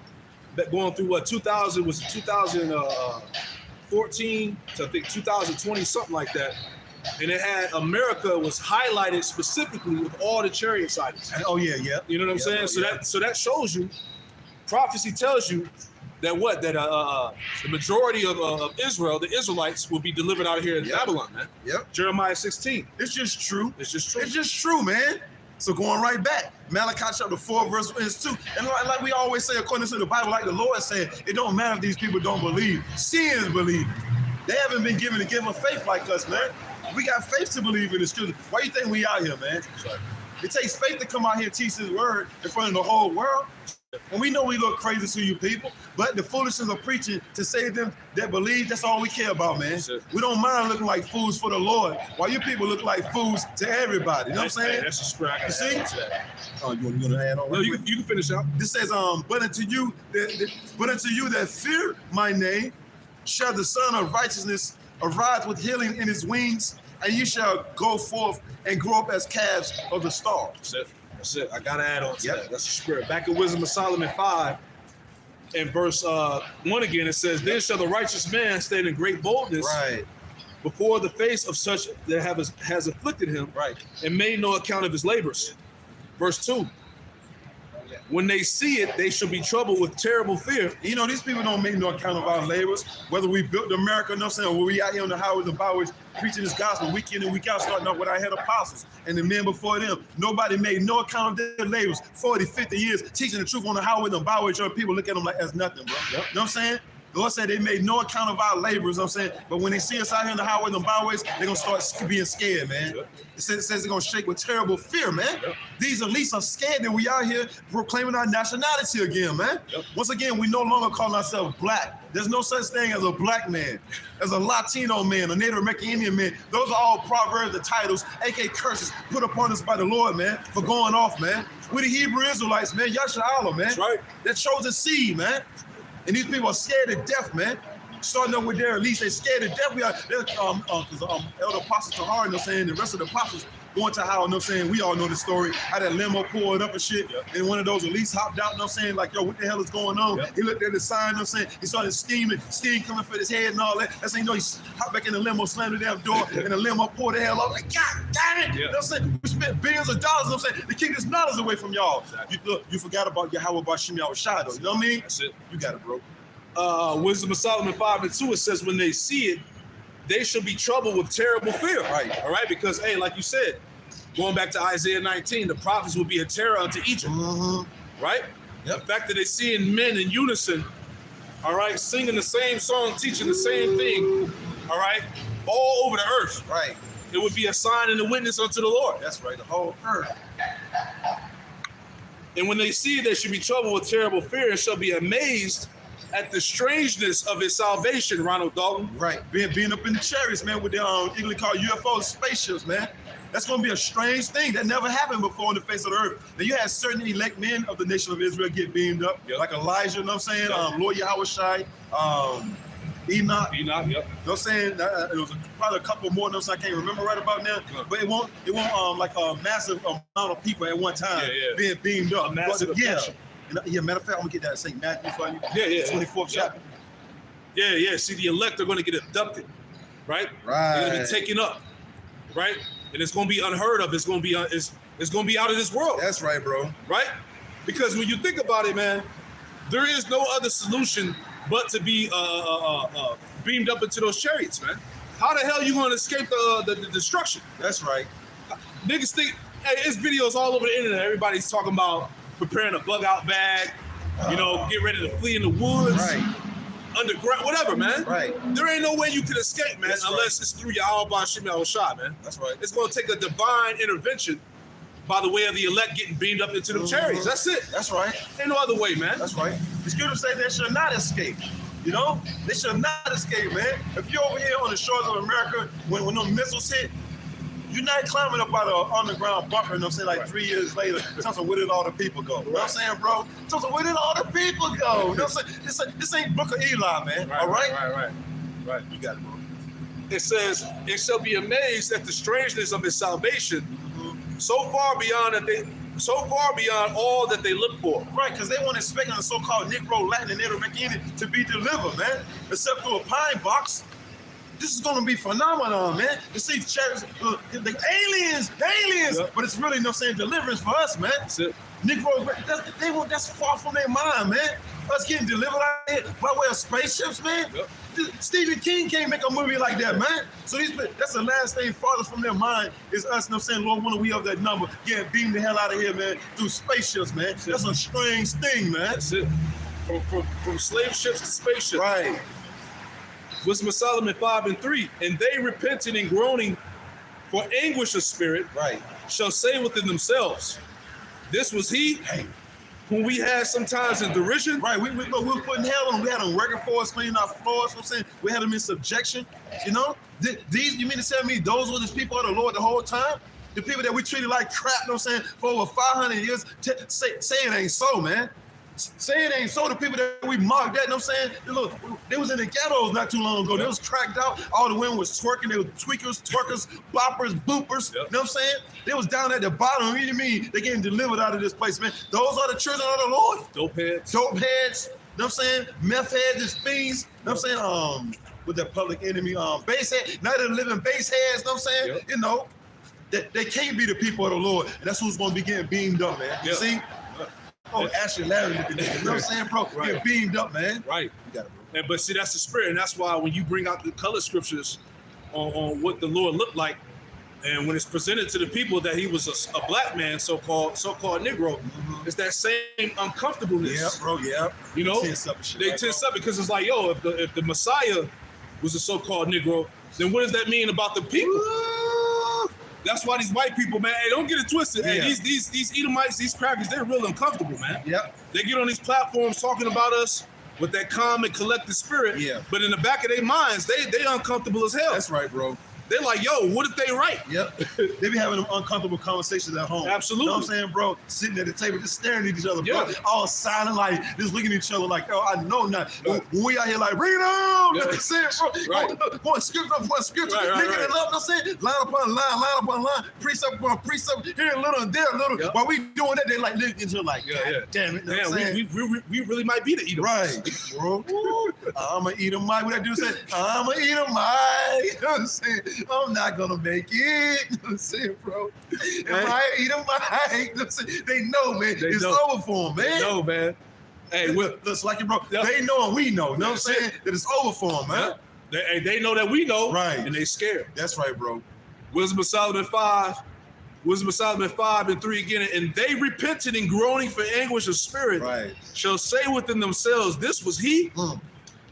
that going through 2014 to I think 2020, something like that. And it had America was highlighted specifically with all the chariot sightings. Oh yeah. You know what I'm saying? So that shows you. Prophecy tells you that the majority of Israel, the Israelites, will be delivered out here in Babylon, man. Jeremiah 16. It's just true. It's just true, man. So going right back, Malachi chapter 4, verse 2. And like we always say, according to the Bible, like the Lord said, it don't matter if these people don't believe. Sin is believing. They haven't been given the gift of faith like us, man. We got faith to believe in the scripture. Why you think we out here, man? It takes faith to come out here and teach his word in front of the whole world. And we know we look crazy to you people, but the foolishness of preaching to save them that believe, that's all we care about, man. We don't mind looking like fools for the Lord, while you people look like fools to everybody. You know what I'm saying? Hey, that's a spirit. I gotta You add see? to that. Oh, you want to add on? No, you can finish out. This says, but unto you that fear my name, shall the Son of Righteousness arise with healing in his wings, and you shall go forth and grow up as calves of the stall. That's it. That's it. I gotta add on to Yep. that. That's the spirit. Back in Wisdom of Solomon 5, in verse 1 again, it says, "Then shall the righteous man stand in great boldness Right, before the face of such that has afflicted him, right. and made no account of his labors." Verse 2, "When they see it, they shall be troubled with terrible fear." You know, these people don't make no account of our labors, whether we built America, you know what I'm saying, or we out here on the highways and byways preaching this gospel week in and week out, starting off with our head apostles and the men before them. Nobody made no account of their labors, 40, 50 years, teaching the truth on the highways and byways, and people look at them like that's nothing, bro. Yep. You know what I'm saying? The Lord said they made no account of our labors, you know what I'm saying? But when they see us out here in the highways and byways, they're going to start being scared, man. Yep. It says they're going to shake with terrible fear, man. Yep. These elites are scared that we out here proclaiming our nationality again, man. Yep. Once again, we no longer call ourselves black. There's no such thing as a black man, as a Latino man, a Native American Indian man. Those are all proverbs, the titles, aka curses put upon us by the Lord, man, for going off, man. We're the Hebrew Israelites, man. Yasha'Allah, man. That's right. That chosen seed, man. And these people are scared to death, man. Starting up with their elites, they're scared to death. We are, because Elder Apostle Tahar, you know what I'm saying, the rest of the apostles going to how, you know what I'm saying, we all know the story, how that limo pulled up and shit, Yep. and one of those elites hopped out, you know what I'm saying, like, yo, what the hell is going on? Yep. He looked at the sign, you know what I'm saying, he started steam coming for his head and all that. That's how you know he hopped back in the limo, slammed the damn door, and the limo pulled the hell up, like, God damn it! You know what I'm saying? We spent billions of dollars, you know what I'm saying, to keep this knowledge away from y'all. Exactly. You forgot about Yahweh Bashim Yahushua, though, you know what I mean? That's it. You got it, bro. Wisdom of Solomon 5 and 2, it says, "When they see it, they shall be troubled with terrible fear." Right. All right, because, hey, like you said, going back to Isaiah 19, the prophets will be a terror unto Egypt, right? Yep. The fact that they're seeing men in unison, all right, singing the same song, teaching the same thing, all right, all over the earth. Right. It would be a sign and a witness unto the Lord. That's right, the whole earth. And when they see it, they should be troubled with terrible fear and shall be amazed at the strangeness of his salvation, Ronald Dalton. Right, being up in the chariots, man, with the eagerly called UFOs, spaceships, man. That's going to be a strange thing that never happened before on the face of the earth. Now, you had certain elect men of the nation of Israel get beamed up, Yep. like Elijah, you know what I'm saying? Yep. Lord Yahushai, Enoch. Enoch, yep. You know what I'm saying? It was probably a couple more, I can't remember right about now. Yep. But it won't like a massive amount of people at one time being beamed up. A massive affection. Yeah, matter of fact, I'm going to get that St. Matthew for you. Yeah. 24th chapter. Yeah. See, the elect are going to get abducted, right? They're going to be taken up, right? And it's going to be unheard of. It's going to be it's going to be out of this world. That's right, bro. Right? Because when you think about it, man, there is no other solution but to be beamed up into those chariots, man. How the hell are you going to escape the destruction? That's right. Niggas think, hey, it's videos all over the internet. Everybody's talking about preparing a bug out bag, get ready to flee in the woods, Right. underground, whatever, man. Right. There ain't no way you can escape, man, That's right. unless it's through Yahweh Bashim Yahushua, man. That's right. It's going to take a divine intervention by the way of the elect getting beamed up into them chariots. That's it. That's right. Ain't no other way, man. That's right. The scripture says they shall not escape. You know? They shall not escape, man. If you're over here on the shores of America, when those missiles hit, you're not climbing up out of an underground bunker, you know what I'm saying, like 3 years later, telling where did all the people go? You know what I'm saying, bro? Telling where did all the people go? You know what I'm saying? This ain't Book of Eli, man. All right? Right. You got it, bro. It says, "It shall be amazed at the strangeness of his salvation, so far beyond all that they look for." Right, because they weren't expecting the so-called Negro, Latin, and Native American to be delivered, man. Except through a pine box. This is going to be phenomenon, man. To see chariots, the aliens, Yep. but it's really, you know what I'm saying, deliverance for us, man. That's it. Negroes, that's far from their mind, man. Us getting delivered out here by way of spaceships, man. Yep. Stephen King can't make a movie like that, man. So that's the last thing farthest from their mind is us, you know what I'm saying, Lord, when we of that number, getting beamed the hell out of here, man, through spaceships, man. That's a strange thing, man. That's it. From slave ships to spaceships. Right. Wisdom of Solomon 5 and 3. "And they repenting and groaning for anguish of spirit Right. shall say within themselves, this was he, Hey. whom we had sometimes in derision. Right, we were putting hell on them. We had them working for us, cleaning our floors. You know what I'm saying? We had them in subjection. You know, these, you mean to tell me those were the people of the Lord the whole time? The people that we treated like crap, you know what I'm saying, for over 500 years? Say it ain't so, man. Say it ain't so. The people that we mocked at, you know what I'm saying? Look, they was in the ghettos not too long ago. They was cracked out. All the women was twerking. They were tweakers, twerkers, boppers, boopers. You know what I'm saying? They was down at the bottom. What do you mean? They getting delivered out of this place, man. Those are the children of the Lord. Dope heads. Dope heads. You know what I'm saying? Meth heads, just fiends. You know what I'm saying? With that public enemy, base head. Now they're living base heads. You know what I'm saying? Yep. You know, they can't be the people of the Lord. And that's who's going to be getting beamed up, man. You see? Oh, Ashley Larry, you know what I'm saying, bro? Right. Get beamed up, man. Right. You got it, bro. But see, that's the spirit, and that's why when you bring out the color scriptures on what the Lord looked like, and when it's presented to the people that he was a black man, so-called Negro, it's that same uncomfortableness. Yeah, bro. Yeah. You know, They tense up because it's like, yo, if the Messiah was a so-called Negro, then what does that mean about the people? Ooh. That's why these white people, man, hey, don't get it twisted. Yeah. Hey, these Edomites, these crackers, they're real uncomfortable, man. Yep. They get on these platforms talking about us with that calm and collected spirit. Yeah. But in the back of their minds, they uncomfortable as hell. That's right, bro. They're like, yo, what if they right? Yep. They be having them uncomfortable conversations at home. Absolutely. You know what I'm saying, bro? Sitting at the table, just staring at each other, bro. Yeah. All silent, like, just looking at each other like, oh, I know not. When we out here like, read on! Yeah. Saying, bro, Right. Point scripture upon scripture. Right, Nigga, right. it up, you know what I'm saying? Line upon line, precept upon precept, here a little and there a little. Yep. While we doing that, they like looking into it like, Yeah, God yeah. damn it. You know what I'm saying? we really might be the Edomites. Right, bro. I'm gonna eat a mic. What that dude said? I'm gonna eat a mic. You know what I'm saying? I'm not gonna make it. You know what I'm saying, bro? If I eat a mic, you know what I'm saying? They know, man. It's over for them, man. No, man. Hey, Looks like it, bro. Yep. They know and we know. You know what I'm saying? That it's over for them, man. They know that we know, Right. and they scared. That's right, bro. Wisdom of Solomon 5 and 3 again. And they repented and groaning for anguish of spirit Right. shall say within themselves, this was he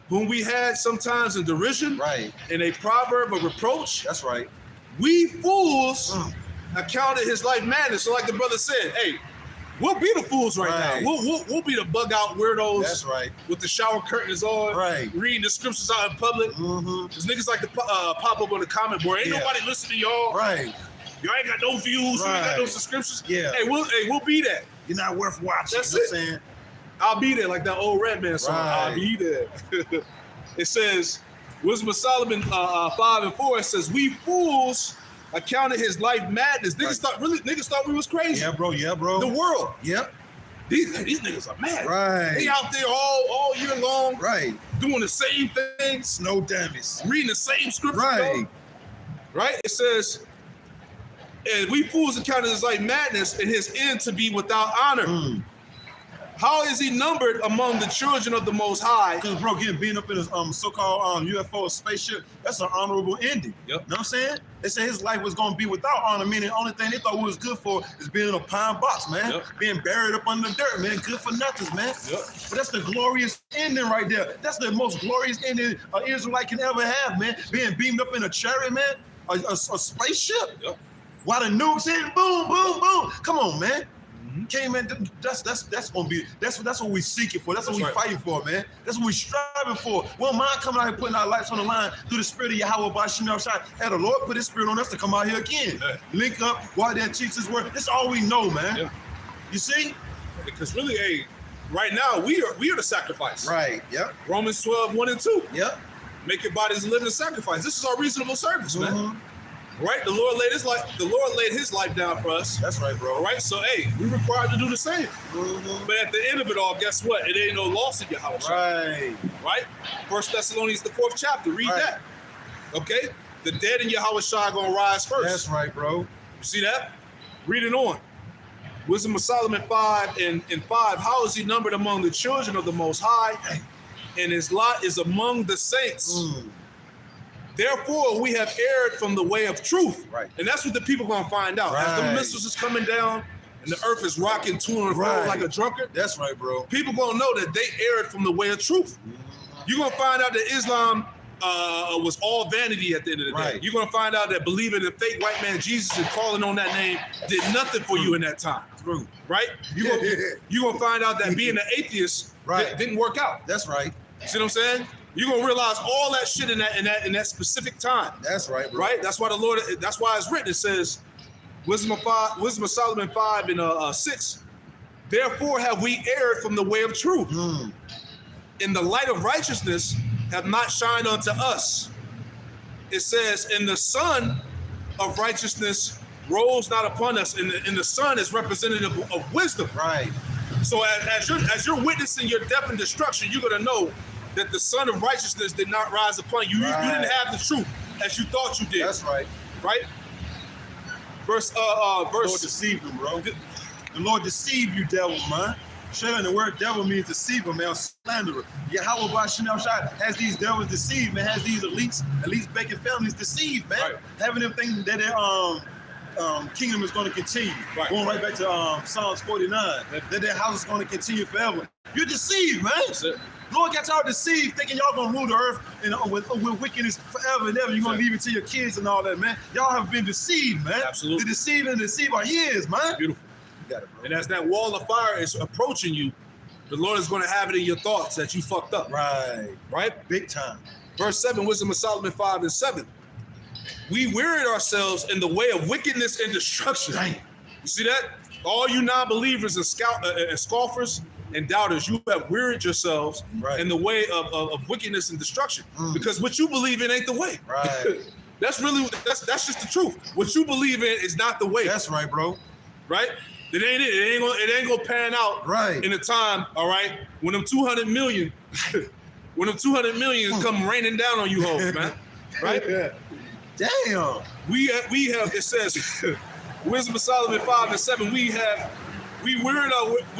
whom we had sometimes in derision, Right. in a proverb of reproach. That's right. We fools accounted his life madness. So like the brother said, hey, we'll be the fools right now. We'll be the bug out weirdos. That's right. With the shower curtains on, Right. reading the scriptures out in public. Because niggas like to pop up on the comment board. Ain't nobody listening to y'all. Right. Y'all ain't got no views. You ain't got no subscriptions. Yeah. Hey, we'll be that. You're not worth watching. That's you know it. what I'm saying? I'll be there, like that old Red Man song. Right. I'll be there. It says, Wisdom of Solomon 5 and 4. It says, we fools accounted his life madness. Niggas thought we was crazy. Yeah, bro. Yeah, bro. The world. Yep. These niggas are mad. Right. They out there all year long, Right. doing the same things, Snow damage. reading the same scripture. Right. Right? It says, and we fools accounted his life madness and his end to be without honor. How is he numbered among the children of the Most High? Because, bro, getting beaten up in a so-called UFO spaceship, that's an honorable ending. Yep. You know what I'm saying? They said his life was going to be without honor, meaning the only thing they thought was good for is being in a pine box, man. Yep. Being buried up under the dirt, man. Good for nothing, man. Yep. But that's the glorious ending right there. That's the most glorious ending an Israelite can ever have, man. Being beamed up in a chariot, man. A spaceship. Yep. While the nukes hit, boom, boom, boom. Come on, man. Okay, man, that's gonna be that's what we seeking for. That's what we fighting for, man. That's what we striving for. We don't mind coming out here putting our lives on the line through the spirit of Yahweh by Shemal Shai. And the Lord put his spirit on us to come out here again. Yeah. Link up, go out there and teach his word. That's all we know, man. Yeah. You see? Because really, hey, right now we are the sacrifice. Right. Yep. Romans 12, 1 and 2. Yep. Make your bodies a living sacrifice. This is our reasonable service, man. Right? The Lord laid his life down for us. That's right, bro. All right, so hey, we required to do the same. But at the end of it all, guess what? It ain't no loss in Yahweh. Right. Right? 1 Thessalonians, the 4th chapter. Read that. Okay? The dead in Yahweh Shai gonna rise first. That's right, bro. You see that? Read it on. Wisdom of Solomon 5 and 5. How is he numbered among the children of the Most High? And his lot is among the saints. Therefore, we have erred from the way of truth. Right. And that's what the people gonna find out. As the missiles is coming down and the earth is rocking to and fro like a drunkard, That's right, bro. people gonna know that they erred from the way of truth. You're gonna find out that Islam was all vanity at the end of the day. Right. You're going to find out that believing in the fake white man Jesus and calling on that name did nothing for you in that time. True. Right? You're going to find out that being an atheist didn't work out. That's right. You see what I'm saying? You're going to realize all that shit in that specific time. That's right, bro. Right? That's why that's why it's written. It says, Wisdom of Solomon 5 and 6. Therefore have we erred from the way of truth. In the light of righteousness have not shined unto us. It says, and the sun of righteousness rose not upon us. And the sun is representative of wisdom. Right. So as you're witnessing your death and destruction, you're going to know that the sun of righteousness did not rise upon you. You didn't have the truth as you thought you did. That's right. Right? Verse. The Lord deceived them, bro. The Lord deceived you, devils, man. Sure, the word devil means deceiver, man, slanderer. Yahweh Bashim Shai has these devils deceived, man, has these elites bacon families deceived, man. Right. Having them think that their kingdom is going to continue. Right. Going right back to Psalms 49, that their house is going to continue forever. You're deceived, man. That's it. Lord got y'all deceived, thinking y'all gonna rule the earth and with wickedness forever and ever. You're gonna leave it to your kids and all that, man. Y'all have been deceived, man. Absolutely. The deceived and deceive our years, man. Beautiful. You got it, bro. And as that wall of fire is approaching you, the Lord is going to have it in your thoughts that you fucked up. Right. Right? Big time. Verse 7, Wisdom of Solomon 5 and 7. We wearied ourselves in the way of wickedness and destruction. Dang. You see that? All you non-believers and scoffers and doubters, you have wearied yourselves in the way of wickedness and destruction. Because what you believe in ain't the way. Right. That's just the truth. What you believe in is not the way. That's right, bro. Right? It ain't it. It ain't gonna pan out in a time, all right, when them 200 million come raining down on you hoes, man. Right? Damn. We have, it says, Wisdom of Solomon 5 and 7, we wearied ourselves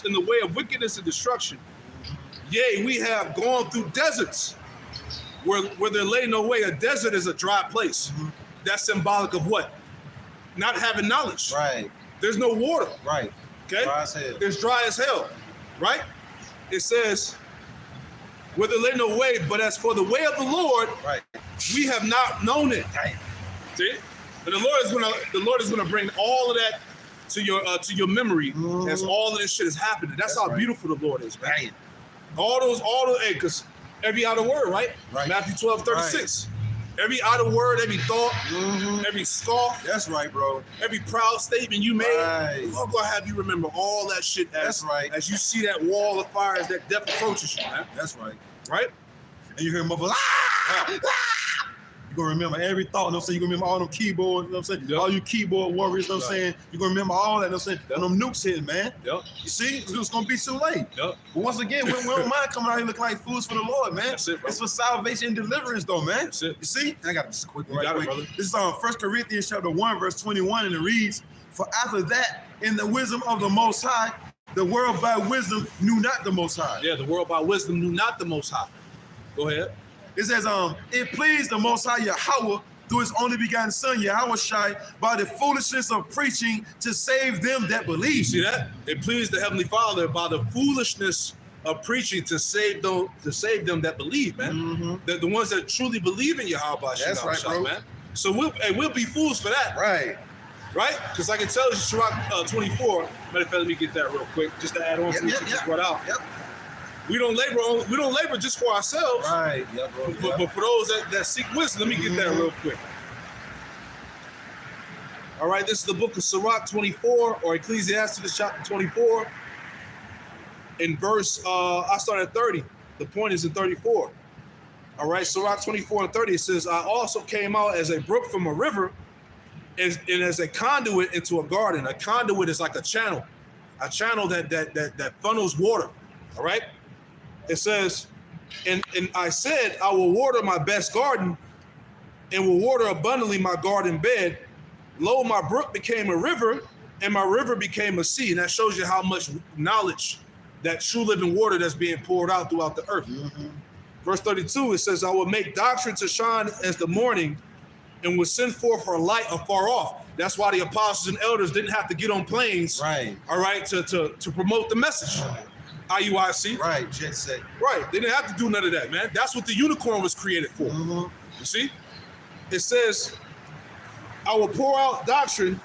in the way of wickedness and destruction. Yea, we have gone through deserts where there lay no way. A desert is a dry place. That's symbolic of what? Not having knowledge. Right. There's no water. Right. Okay? Dry as hell. It's dry as hell. Right? It says, where there lay no way, but as for the way of the Lord, we have not known it. Damn. See? And the Lord is gonna bring all of that to your memory as all of this shit is happening. That's how beautiful the Lord is, man. Damn. All those, because every other word, right? Matthew 12:36. Every idle word, every thought, every scoff. That's right, bro. Every proud statement you made. The Lord gonna have you remember all that shit as you see that wall of fire as that death approaches you, man. That's right. Right? And you hear motherfuckers, you're gonna remember every thought, you know what I'm saying? You're gonna remember all them keyboards, you know what I'm saying? Yep. All you keyboard warriors, you know what I'm saying? You're gonna remember all that, you know what I'm saying? And them nukes hitting, man. Yep. You see? It's gonna be too late. Yep. But once again, we don't mind coming out here looking like fools for the Lord, man. That's it, bro. It's for salvation and deliverance, though, man. That's it. You see? I got just a quick one You right got quick. it, brother. This is on 1 Corinthians chapter 1, verse 21, and it reads, for after that, in the wisdom of the Most High, the world by wisdom knew not the Most High. Yeah, the world by wisdom knew not the Most High. Go ahead. It says, it pleased the Most High Yahweh through his only begotten Son, Yahweh Shai, by the foolishness of preaching to save them that believe. You see that? It pleased the Heavenly Father by the foolishness of preaching to save them that believe, man. The ones that truly believe in Yahweh. That's right, bro. Man. So we'll be fools for that. Right. Right? Because like it tells you, Sirach 24. Matter of fact, let me get that real quick, just to add on to what you just brought out. Yep. We don't labor just for ourselves. Right. Yeah, bro. But for those that seek wisdom, let me get that real quick. All right, this is the book of Sirach 24, or Ecclesiastes chapter 24. In verse, I start at 30. The point is in 34. All right, Sirach 24 and 30, it says, I also came out as a brook from a river, and as a conduit into a garden. A conduit is like a channel that funnels water. All right. It says, and I said, I will water my best garden and will water abundantly my garden bed. Lo, my brook became a river and my river became a sea. And that shows you how much knowledge, that true living water that's being poured out throughout the earth. Verse 32, it says, I will make doctrine to shine as the morning and will send forth her light afar off. That's why the apostles and elders didn't have to get on planes, right? All right, to promote the message. IUIC. Right, jet set. Right. They didn't have to do none of that, man. That's what the unicorn was created for. You see? It says, I will pour out doctrine.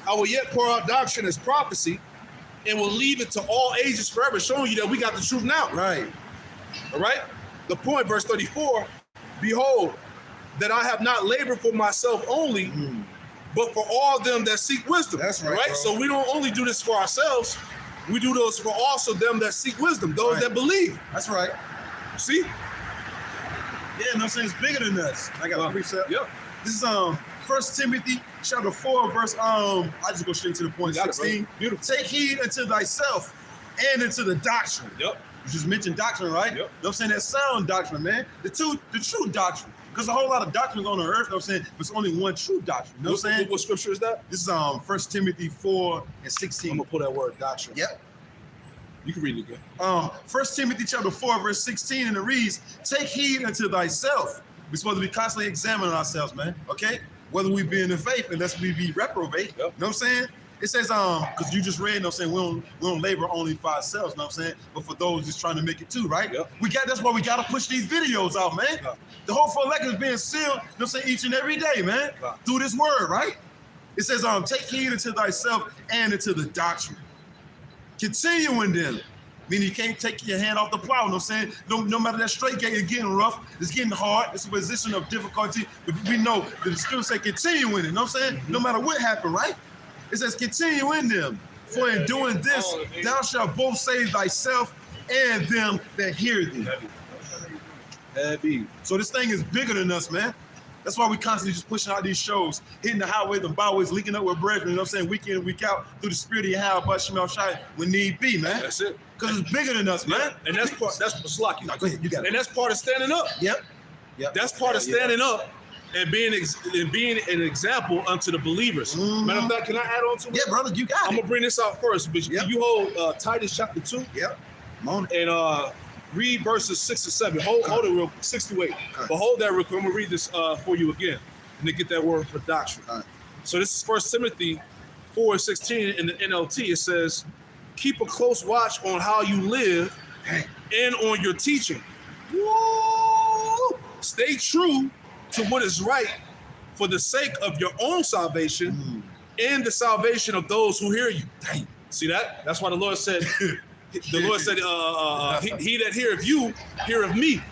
I will yet pour out doctrine as prophecy and will leave it to all ages forever, showing you that we got the truth now. Right. All right? The point, verse 34, behold, that I have not labored for myself only, but for all them that seek wisdom. That's right, bro. So we don't only do this for ourselves, we do those for also them that seek wisdom, those that believe. That's right. See? Yeah, no, I'm saying it's bigger than us. I got a precept. Yep. This is 1 Timothy chapter 4, verse I just go straight to the point. 16. Beautiful. Take heed unto thyself and into the doctrine. Yep. You just mentioned doctrine, right? Yep. You know what I'm saying? That sound doctrine, man. The true doctrine. Because a whole lot of doctrines on the earth, you know what I'm saying? But it's only one true doctrine. You know what I'm saying? What scripture is that? This is 1 Timothy 4 and 16. I'm gonna pull that word doctrine. Yep. You can read it again. 1 Timothy chapter 4, verse 16, and it reads, take heed unto thyself. We're supposed to be constantly examining ourselves, man. Okay? Whether we be in the faith, unless we be reprobate. Yep. You know what I'm saying? It says, because you just read, you know what I'm saying, we don't labor only for ourselves, you know what I'm saying? But for those just trying to make it too, right? Yep. That's why we gotta push these videos out, man. Yep. The whole full elect is being sealed, you know what I'm saying, each and every day, man. Yep. Through this word, right? It says, take heed unto thyself and into the doctrine. Continue in them. Meaning you can't take your hand off the plow, you know what I'm saying? No matter that straight gate, it's getting rough, it's getting hard, it's a position of difficulty, but we know that the scripture say continue in it, you know what I'm saying? No matter what happened, right? It says continue in them, for in doing this, thou shalt both save thyself and them that hear thee. Heavy. So this thing is bigger than us, man. That's why we constantly just pushing out these shows, hitting the highways and byways, linking up with brethren, you know what I'm saying, week in and week out, through the spirit of Yahweh, Shai, when need be, man. That's it. Because it's bigger than us, man. And that's Slacky. No, go ahead, you got it. And that's part of standing up. Yep. That's part of standing up and being an example unto the believers. Matter of fact, can I add on to it? Yeah, brother, you got it. I'm gonna bring this out first, but you hold Titus chapter 2. Yep. And read verses 6 and 7. Hold it real 6 to 8. But hold that real quick. I'm gonna read this for you again, and then get that word for doctrine. Right. So this is 1 Timothy 4:16 in the NLT. It says, keep a close watch on how you live and on your teaching. Woo! Stay true to what is right for the sake of your own salvation and the salvation of those who hear you. Dang. See that? That's why the Lord said, he that heareth you, heareth me.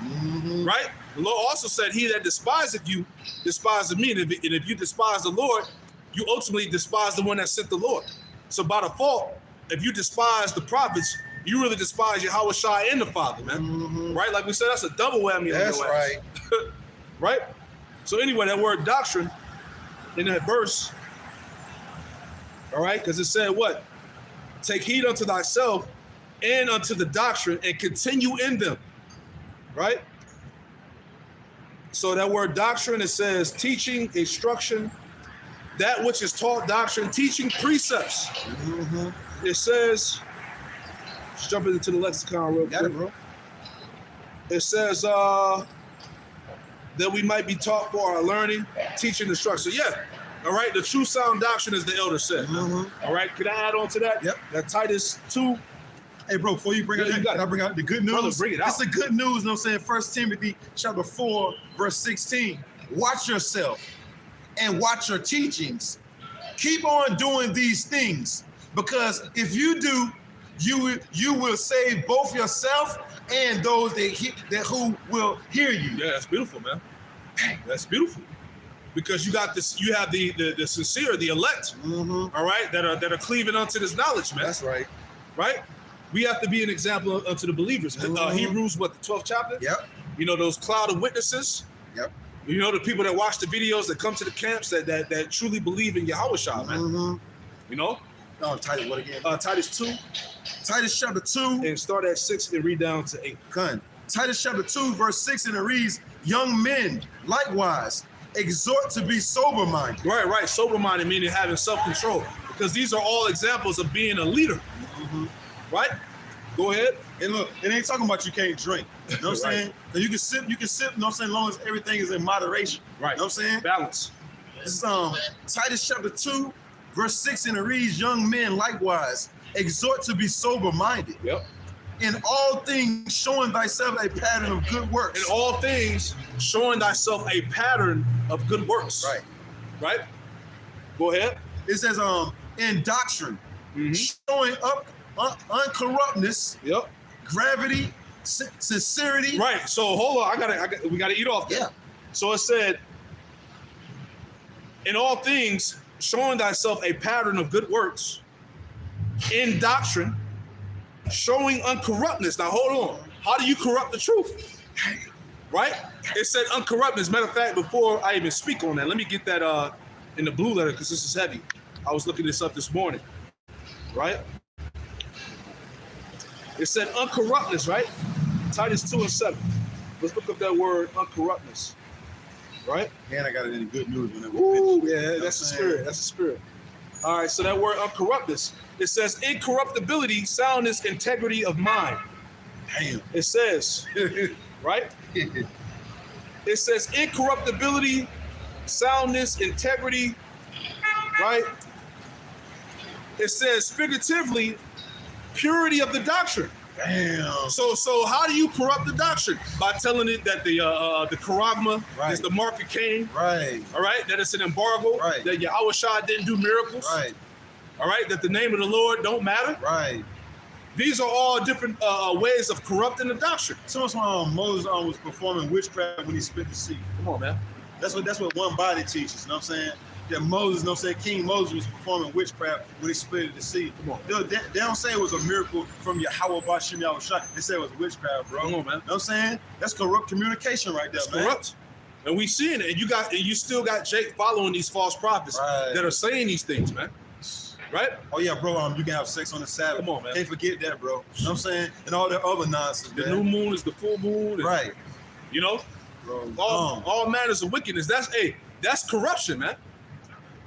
Right? The Lord also said, he that despiseth you, despiseth me. And if you despise the Lord, you ultimately despise the one that sent the Lord. So by default, if you despise the prophets, you really despise Yahweh Shai and the Father, man. Right? Like we said, that's a double whammy. That's right. Right? So anyway, that word doctrine in that verse, all right, because it said what? Take heed unto thyself and unto the doctrine and continue in them, right? So that word doctrine, it says teaching, instruction, that which is taught doctrine, teaching precepts. It says, let's jump into the lexicon real quick. Got it, bro. It says that we might be taught for our learning, teaching, instruction. Yeah, all right. The true sound doctrine, as the elder said. All right. Can I add on to that? Yep. That Titus 2. Hey, bro, before you bring it out, I bring out the good news. Brother, bring it out. It's the good news, you know what I'm saying? 1 Timothy chapter 4, verse 16. Watch yourself and watch your teachings. Keep on doing these things, because if you do, you will save both yourself and those who will hear you. Yeah, that's beautiful, man. That's beautiful. Because you got this, you have the sincere, the elect, all right, that are cleaving unto this knowledge, man. That's right. Right? We have to be an example unto the believers. Hebrews, what, the 12th chapter? Yep. You know, those cloud of witnesses. Yep. You know, the people that watch the videos, that come to the camps, that truly believe in Yahweh Shah, man. You know? No, Titus, what again? Titus 2. Titus chapter 2. And start at 6 and read down to 8. Gun. Titus chapter 2, verse 6, and it reads, young men, likewise, exhort to be sober-minded. Right. Sober-minded, meaning having self-control. Because these are all examples of being a leader. Right? Go ahead. And look, it ain't talking about you can't drink. You know what I'm saying? You can sip, you know what I'm saying, as long as everything is in moderation. Right. You know what I'm saying? Balance. This is Titus chapter 2, verse 6, and it reads, young men likewise, exhort to be sober-minded. Yep. In all things, showing thyself a pattern of good works. In all things, showing thyself a pattern of good works. Right. Right? Go ahead. It says, in doctrine, showing up uncorruptness, Yep. gravity, sincerity. Right. So hold on. We gotta eat off that. Yeah. So it said, in all things, showing thyself a pattern of good works, in doctrine, showing uncorruptness. Now hold on. How do you corrupt the truth? Right? It said uncorruptness. Matter of fact, before I even speak on that, let me get that in the blue letter because this is heavy. I was looking this up this morning. Right? It said uncorruptness, right? Titus 2:7. Let's look up that word uncorruptness. Right? Man, I got it in good news whenever. Ooh, yeah, that's the spirit. That's the spirit. All right, so that word uncorruptness. It says incorruptibility, soundness, integrity of mind. Damn. It says, right? It says incorruptibility, soundness, integrity, right? It says figuratively, purity of the doctrine. Damn. So how do you corrupt the doctrine? By telling it that the charagma is the mark of Cain. Right. All right. That it's an embargo. Right. That Yahushua didn't do miracles. Right. All right. That the name of the Lord don't matter. Right. These are all different ways of corrupting the doctrine. So Moses was performing witchcraft when he split the sea. Come on, man. That's what one body teaches. You know what I'm saying? That Moses, you know what I'm saying, King Moses was performing witchcraft when he split the sea. Come on. They don't say it was a miracle from Yahweh Bashim Yahushua. They say it was witchcraft, bro. Come on, man. You know what I'm saying? That's corrupt communication right there, man. Corrupt. And we seeing it. And you still got Jake following these false prophets that are saying these things, man. Right? Oh yeah, bro. You can have sex on the Sabbath. Come on, man. Can't forget that, bro. You know what I'm saying? And all that other nonsense. The man. new moon is the full moon. And, Right. You know? Bro. All manners of wickedness. That's corruption, man.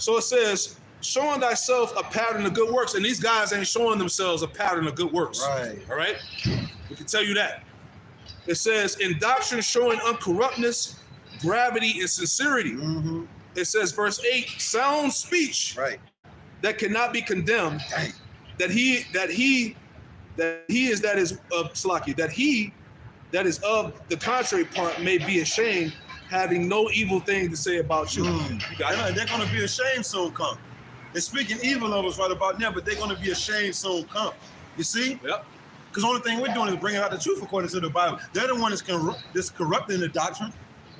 So it says, showing thyself a pattern of good works. And these guys ain't showing themselves a pattern of good works. Right. All right? We can tell you that. It says, in doctrine showing uncorruptness, gravity, and sincerity. Mm-hmm. It says, verse 8, sound speech. Right. That cannot be condemned, Dang. that he that is of the contrary part may be ashamed, having no evil thing to say about you. You got it? They're going to be ashamed soon come. They're speaking evil of us right about now, but they're going to be ashamed soon come. You see? Yep. Because the only thing we're doing is bringing out the truth according to the Bible. They're the one that's corrupting the doctrine.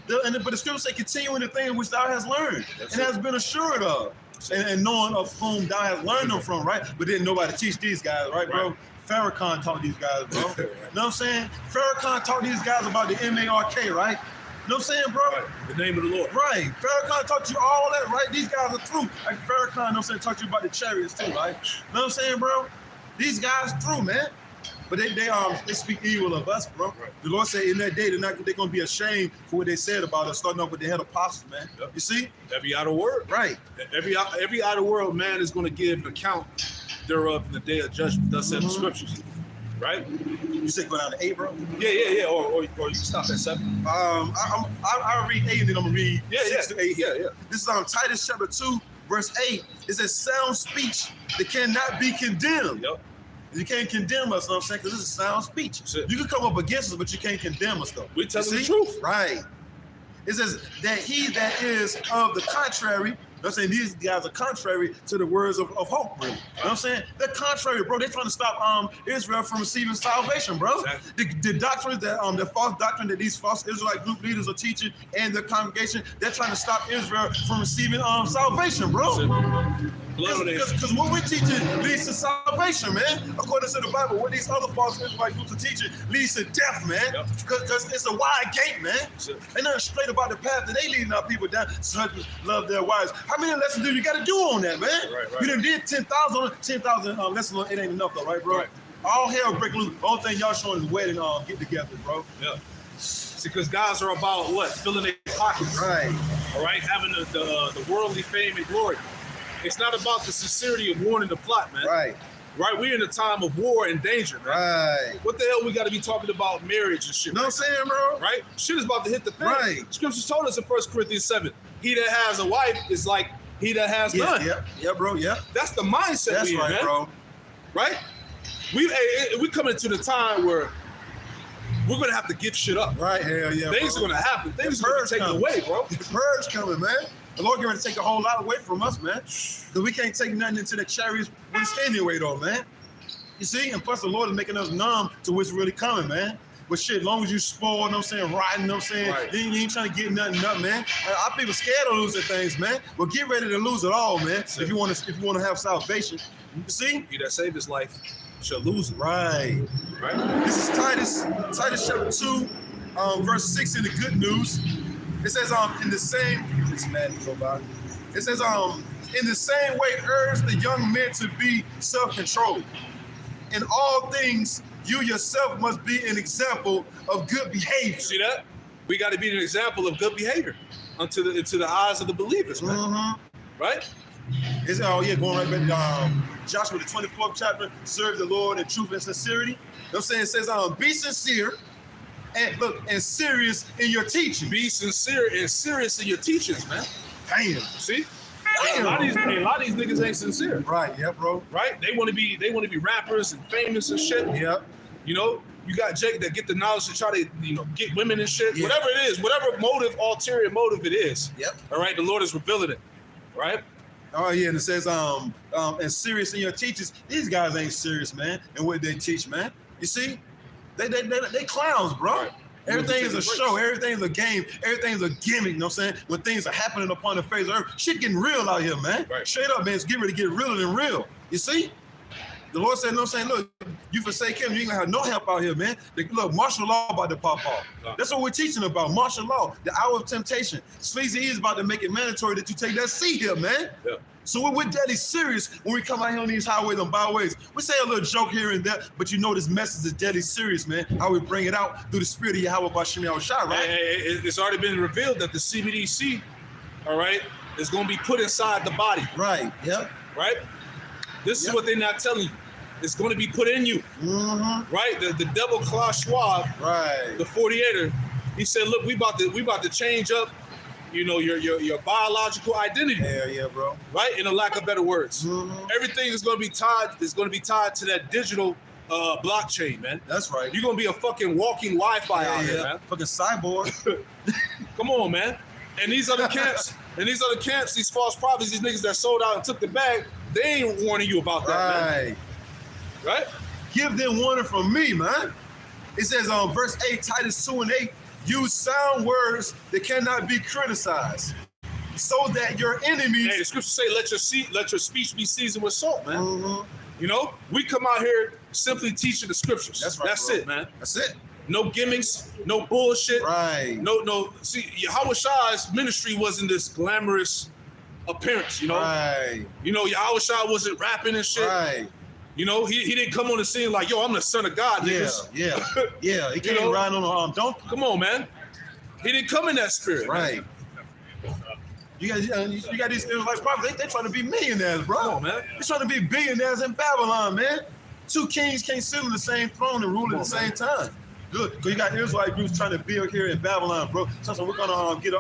But the scriptures say, continuing the thing which thou hast learned and has been assured of. And knowing of whom thou hast learned them from, right? But didn't nobody teach these guys, right, bro? Farrakhan taught these guys, bro. You know what I'm saying? Farrakhan taught these guys about the M-A-R-K, right? You know what I'm saying, bro? Right. The name of the Lord. Right. Farrakhan taught you all that, right? These guys are true. Like Farrakhan, you know what I'm saying, taught you about the chariots too, right? You know what I'm saying, bro? These guys true, man. But they speak evil of us, bro. Right. The Lord said in that day they're gonna be ashamed for what they said about us, starting off with the head apostles, man. Yep. You see? Every idle word. Right. Every idle word man is gonna give account thereof in the day of judgment. Thus said the scriptures. Right? You said go down to 8, bro? Yeah. Or you can stop at 7. I'll read 8 and then I'm gonna read 6 to 8 here. Yeah. This is Titus chapter 2, verse 8. It says sound speech that cannot be condemned. Yep. You can't condemn us, you know what I'm saying? Because this is sound speech. You can come up against us, but you can't condemn us, though. We tell the truth. Right. It says that he that is of the contrary, you know what I'm saying? These guys are contrary to the words of hope, really. You know what I'm saying? They're contrary, bro. They're trying to stop Israel from receiving salvation, bro. Exactly. The doctrine, the false doctrine that these false Israelite group leaders are teaching and their congregation, they're trying to stop Israel from receiving salvation, bro. Because what we're teaching leads to salvation, man. According to the Bible, what these other false Israelite groups are teaching leads to death, man. Because it's a wide gate, man. They're not straight about the path that they leading our people down. Husbands love their wives. How many lessons do you got to do on that, man? Right. You done did 10,000 lessons. It ain't enough, though, right, bro? Right. All hell break loose. The only thing y'all showing is wedding get together, bro. Yeah. See, because guys are about what? Filling their pockets. Right. All right? Having the worldly fame and glory. It's not about the sincerity of warning the plot, man. Right. We're in a time of war and danger, man. Right. What the hell we got to be talking about marriage and shit? Know what I'm saying, bro? Right? Shit is about to hit the fan. Right. Scriptures told us in 1 Corinthians 7, he that has a wife is like he that has none. Yeah, bro, yeah. That's the mindset That's we in, right, man. bro. Right? we coming to the time where we're gonna have to give shit up. Right, hell yeah. Things are gonna happen. Things are gonna be taken away, bro. The purge coming, man. The Lord getting ready to take a whole lot away from us, man. Because we can't take nothing into the chariots when it's anyway, though, man. You see? And plus the Lord is making us numb to what's really coming, man. But shit, as long as you spoil, you know what I'm saying, riding, you know what I'm saying, right. you ain't trying to get nothing up, man. Our people scared of losing things, man. But get ready to lose it all, man. If you want to have salvation. You see? He that saved his life shall lose it. Right. Right. This is Titus chapter 2, verse 6 in the good news. It says, in the same, this man go by. It says, in the same way, urge the young men to be self-controlled. In all things, you yourself must be an example of good behavior. See that? We got to be an example of good behavior into the eyes of the believers, man. Mm-hmm. Right? It's going right back to Joshua the 24th chapter. Serve the Lord in truth and sincerity. You know what I'm saying? It says, be sincere and serious in your teaching. Be sincere and serious in your teachings, man. Damn. See? Damn. A lot of these niggas ain't sincere. Right, yeah, bro. Right? They want to be rappers and famous and shit. Yep. You know, you got Jake that get the knowledge to try to, get women and shit. Yeah. Whatever it is, whatever ulterior motive it is. Yep. All right, the Lord is revealing it. Right? Oh yeah, and it says and serious in your teachings. These guys ain't serious, man, and what they teach, man. You see, they clowns, bro. Right. Everything is a show, everything is a game, everything is a gimmick, you know what I'm saying? When things are happening upon the face of earth, shit getting real out here, man. Right. Straight up, man, it's getting ready to get realer than real. You see? The Lord said, no, I'm saying, look, you forsake him, you ain't gonna have no help out here, man. Look, martial law about to pop off. That's what we're teaching about, martial law, the hour of temptation. Sleazy is about to make it mandatory that you take that seat here, man. Yeah. So we're deadly serious when we come out here on these highways and byways. We say a little joke here and there, but you know this message is deadly serious, man. How we bring it out through the spirit of Yahweh Bashim Yahushua, right? It's already been revealed that the CBDC, all right, is going to be put inside the body. Right, yep. Right? This is what they're not telling you. It's going to be put in you. Mm-hmm. Right? The devil Klaus Schwab, right, the 48er, he said, look, we about to change up, your biological identity. Hell yeah, bro. Right? In a lack of better words. Mm-hmm. Everything is going to be tied to that digital blockchain, man. That's right. You're going to be a fucking walking Wi-Fi out here, man. Fucking cyborg. Come on, man. And these other camps, these false prophets, these niggas that sold out and took the bag, they ain't warning you about that, man. Right? Give them warning from me, man. It says on verse 8, Titus 2 and 8, use sound words that cannot be criticized, so that your enemies. Hey, the scriptures say, let your speech be seasoned with salt, man. Mm-hmm. We come out here simply teaching the scriptures. That's right. That's bro. it, man. That's it. No gimmicks, no bullshit. Right. No. See, Yahushai's ministry wasn't this glamorous appearance, Right. Yahushua wasn't rapping and shit. Right. He didn't come on the scene like, yo, I'm the son of God, niggas. Yeah. He came riding on a donkey. Come on, man. He didn't come in that spirit. Right. You got these Israelite prophets. They trying to be millionaires, bro. Come on, man. They trying to be billionaires in Babylon, man. Two kings can't sit on the same throne and rule at the same time. Good, because you got Israelite groups trying to build here in Babylon, bro. So we're gonna get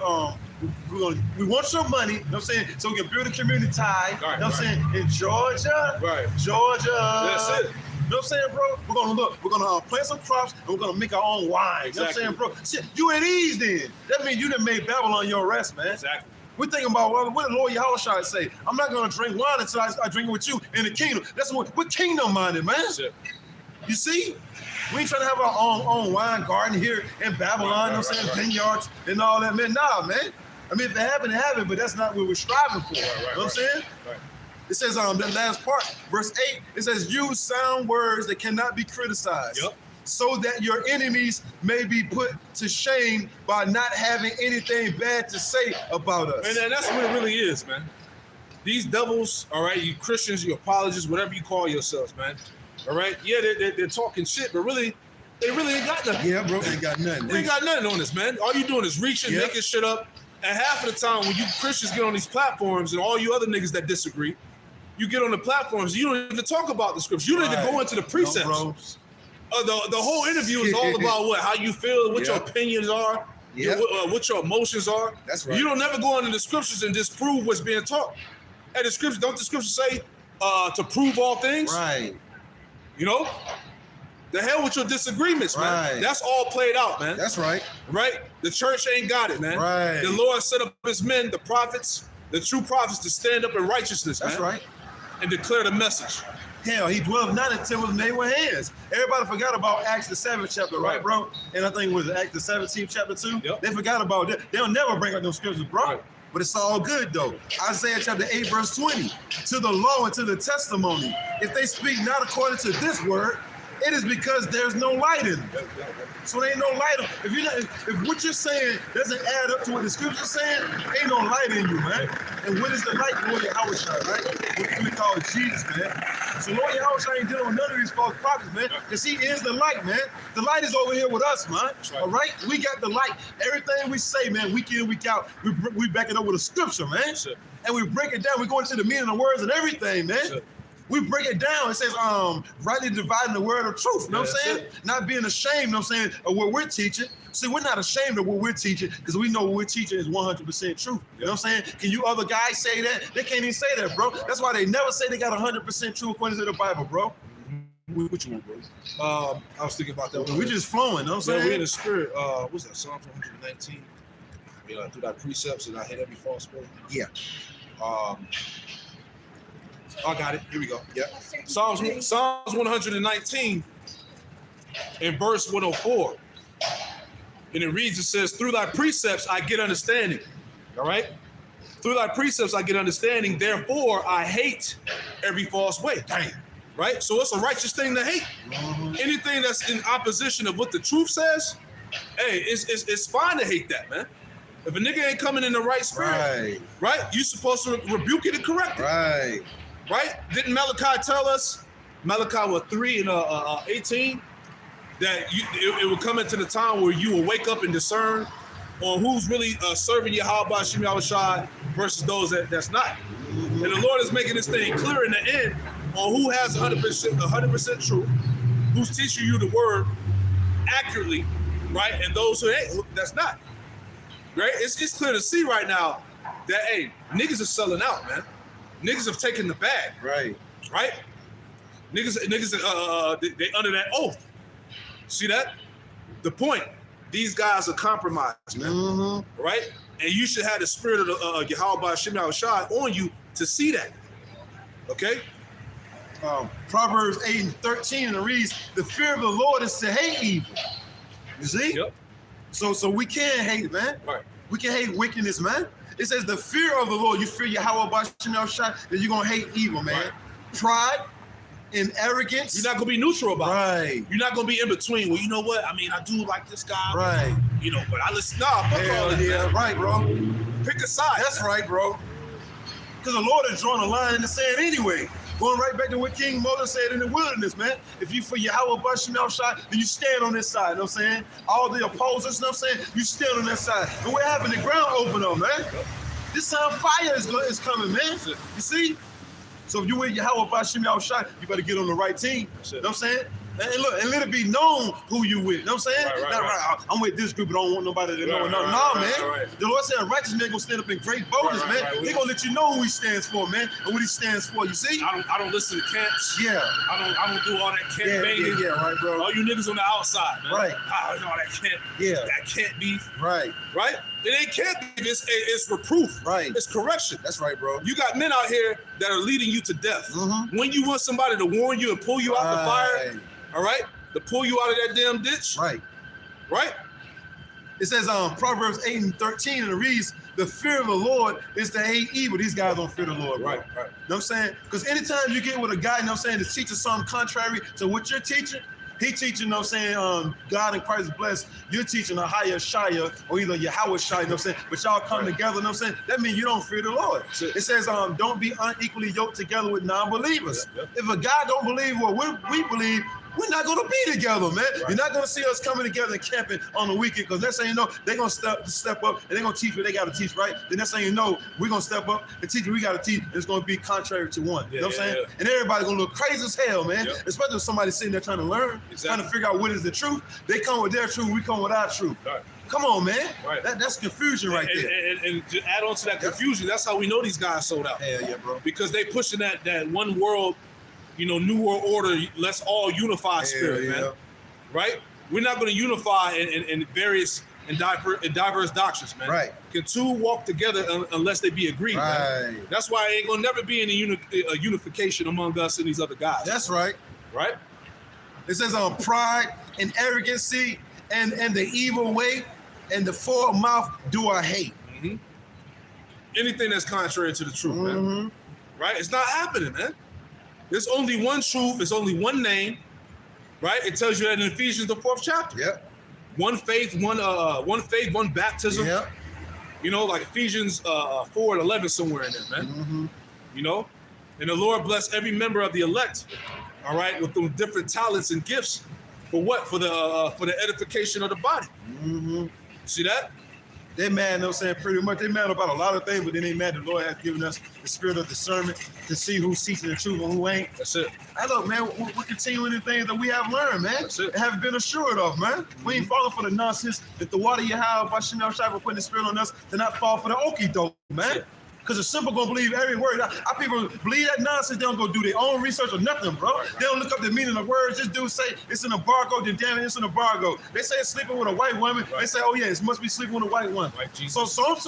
we want some money, you know what I'm saying? So we can build a community tie, you know what I'm saying? In Georgia, Georgia. That's it. You know what I'm saying, bro? We're gonna plant some crops and we're gonna make our own wine. Exactly. You know what I'm saying, bro? Shit, you at ease then. That means you done made Babylon your rest, man. Exactly. We're thinking about what did Lord Yahushua say? I'm not gonna drink wine until I drink it with you in the kingdom. That's what we're kingdom minded, man. That's it. You see? We ain't trying to have our own wine garden here in Babylon, you know what I'm saying? Vineyards and all that, man. Nah, man. I mean, if it happened, it happened, but that's not what we're striving for. You know what I'm saying? Right. It says, that last part, verse 8, it says, use sound words that cannot be criticized, so that your enemies may be put to shame by not having anything bad to say about us. And that's what it really is, man. These devils, all right, you Christians, you apologists, whatever you call yourselves, man. All right? Yeah, they're talking shit, but really, they really ain't got nothing. Yeah, bro, they ain't got nothing. They ain't got nothing on this, man. All you doing is reaching, making shit up. And half of the time when you Christians get on these platforms and all you other niggas that disagree, you get on the platforms, you don't even talk about the scriptures. You don't even go into the precepts. No, the whole interview is all about what? How you feel, what your opinions are, what your emotions are. That's right. You don't never go into the scriptures and disprove what's being taught. And don't the scriptures say to prove all things? Right. You know? The hell with your disagreements, man. Right. That's all played out, man. That's right. Right? The church ain't got it, man. Right. The Lord set up his men, the prophets, the true prophets, to stand up in righteousness, That's man. right. And declare the message. Hell, he dwelleth not in temples made with hands. Everybody forgot about Acts the 7th chapter, right, bro? And I think it was Acts the 17th chapter 2. Yep. They forgot about that. They'll never bring up those scriptures, bro. Right. But it's all good, though. Isaiah chapter 8, verse 20. To the law and to the testimony. If they speak not according to this word, it is because there's no light in them. So there ain't no light. If what you're saying doesn't add up to what the scripture's saying, ain't no light in you, man. And what is the light? Lord Yahushua, right? What we call Jesus, man. So Lord Yahushua ain't dealing with none of these false prophets, man. Because he is the light, man. The light is over here with us, man. Right. All right? We got the light. Everything we say, man, week in, week out, we back it up with a scripture, man. Sure. And we break it down. We go into the meaning of words and everything, man. Sure. We break it down. It says, rightly dividing the word of truth. You know what I'm saying? Not being ashamed, you know what I'm saying, of what we're teaching. See, we're not ashamed of what we're teaching because we know what we're teaching is 100% truth. You know what I'm saying? Can you other guys say that? They can't even say that, bro. That's why they never say they got 100% truth according to the Bible, bro. What you want, bro? I was thinking about that. We're just flowing, you know what I'm Yeah, we're in saying? the spirit. What's that? Psalms 119. Through thy precepts and I hate every false word. Yeah. I got it. Here we go. Yeah. Psalms 119 in verse 104. And it reads, it says, through thy precepts I get understanding. All right? Through thy precepts I get understanding. Therefore I hate every false way. Damn. Right? So it's a righteous thing to hate. Anything that's in opposition of what the truth says, hey, it's fine to hate that, man. If a nigga ain't coming in the right spirit, right? You supposed to rebuke it and correct it. Right. Right? Didn't Malachi tell us, Malachi 3 and 18, that it would come into the time where you will wake up and discern on who's really serving Yahweh Shem Yahushua versus those that's not. And the Lord is making this thing clear in the end on who has 100% truth, who's teaching you the word accurately, right? And those who ain't, that's not. Right? It's clear to see right now that, hey, niggas are selling out, man. Niggas have taken the bag. Right. Right? Niggas, they under that oath. See that? The point. These guys are compromised, man. Right? And you should have the spirit of the Yahweh Shem Yahushua on you to see that. Okay? Proverbs 8 and 13, and it reads, the fear of the Lord is to hate evil. You see? Yep. So we can hate, man. Right. We can hate wickedness, man. It says the fear of the Lord. You fear Yahweh Shem Yahushua, then you're going to hate evil, man. Right. Pride and arrogance. You're not going to be neutral about Right. it. You're not going to be in between. Well, you know what? I mean, I do like this guy. Right. You know, but I listen. Nah, fuck all Hell that, yeah. man. Right, bro. Pick a side. That's right, bro. Because the Lord is drawing a line in the sand anyway. Going right back to what King Moses said in the wilderness, man. If you for Yahweh Shem Yahushua, then you stand on this side, you know what I'm saying? All the opposers, you know what I'm saying? You stand on that side. And what happened? The ground opened up, man. This time fire is coming, man. You see? So if you with Yahweh Shem Yahushua, you better get on the right team. You know what I'm saying? And look, and let it be known who you with. You know what I'm saying? Right. I'm with this group, but I don't want nobody to know. Man. The Lord said a righteous man gonna stand up in great boldness, man. He gonna let you know who he stands for, man, and what he stands for. You see? I don't listen to camps. Yeah. I don't do all that camp banging. Yeah, right, bro. All you niggas on the outside, man. Right. Oh, no, that can't. Yeah. That can't be. Right. Right? It ain't can't be. It's reproof. Right. It's correction. That's right, bro. You got men out here that are leading you to death. When you want somebody to warn you and pull you out the fire, all right, to pull you out of that damn ditch, right? It says Proverbs 8 and 13, and it reads, the fear of the Lord is to hate evil. These guys don't fear the Lord, bro. Right. You know what I'm saying? Because anytime you get with a guy, you know what I'm saying, that's teaching something contrary to what you're teaching, he teaching, you know what I'm saying, God and Christ is blessed. You're teaching a higher Shia or either Yahweh Shia, you know what I'm saying? But y'all come together, you know what I'm saying? That means you don't fear the Lord. It says, don't be unequally yoked together with non-believers. If a guy don't believe what we believe, we're not going to be together, man. You're not going to see us coming together and camping on the weekend because that's how you know they're going to step up and they're going to teach what they got to teach, right? Then that's how you know we're going to step up and teach what we got to teach and it's going to be contrary to one. You know what I'm saying? And everybody's going to look crazy as hell, man. Especially if somebody's sitting there trying to learn, trying to figure out what is the truth. They come with their truth, we come with our truth. Come on, man. That's confusion right there. And to add on to that confusion, that's how we know these guys sold out. Hell yeah, bro. Because they pushing that one world New world order, let's all unify spirit, man. Right? We're not going to unify in various and diverse doctrines, man. Right. Can two walk together unless they be agreed, man? That's why it ain't going to never be any unification among us and these other guys. That's right. Right? It says pride and arrogancy and the evil way and the foul mouth do I hate. Mm-hmm. Anything that's contrary to the truth, man. Right? It's not happening, man. There's only one truth. There's only one name. Right? It tells you that in Ephesians, the 4th chapter. Yep. One faith, one baptism. Yep. Like Ephesians 4:11 somewhere in there, man. And the Lord bless every member of the elect, all right, with those different talents and gifts. For what? For the edification of the body. See that? They mad, you know what I'm saying, pretty much. They mad about a lot of things, but then they mad the Lord has given us the spirit of discernment to see who's teaching the truth and who ain't. That's it. I look, man, we're continuing the things that we have learned, man. That's it. And haven't been assured of, man. We ain't falling for the nonsense that the water you have by Chanel Shiver putting the spirit on us to not fall for the okie doke, man. Because the simple gonna believe every word. Our people believe that nonsense. They don't go do their own research or nothing, bro. They don't look up the meaning of words. This dude say it's an embargo, then damn it, it's an embargo. They say it's sleeping with a white woman. They say, oh yeah, it must be sleeping with a white woman. So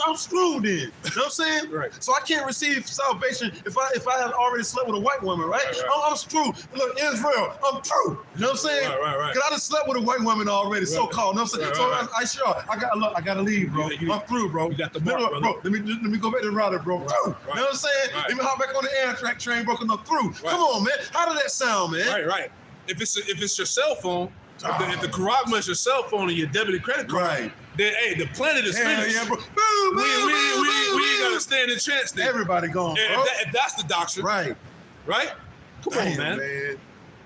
I'm screwed then. You know what I'm saying? Right. So I can't receive salvation if I have already slept with a white woman, right? I'm screwed. Look, Israel, I'm through. You know what I'm saying? Right. Because I done slept with a white woman already, so-called. You know what I'm saying? I gotta leave, bro. I'm through, bro. You got the mark, bro. Let me go back to Raleigh, bro. You know what I'm saying? Let me hop back on the Amtrak train, broken up through. Come on, man. How did that sound, man? Right. If it's your cell phone, if the charagma is your cell phone and your debit and credit card, then hey, the planet is finished. Yeah, bro. We ain't got to stand a chance there. Everybody gone, bro. If that's the doctrine. Right? Come on, man.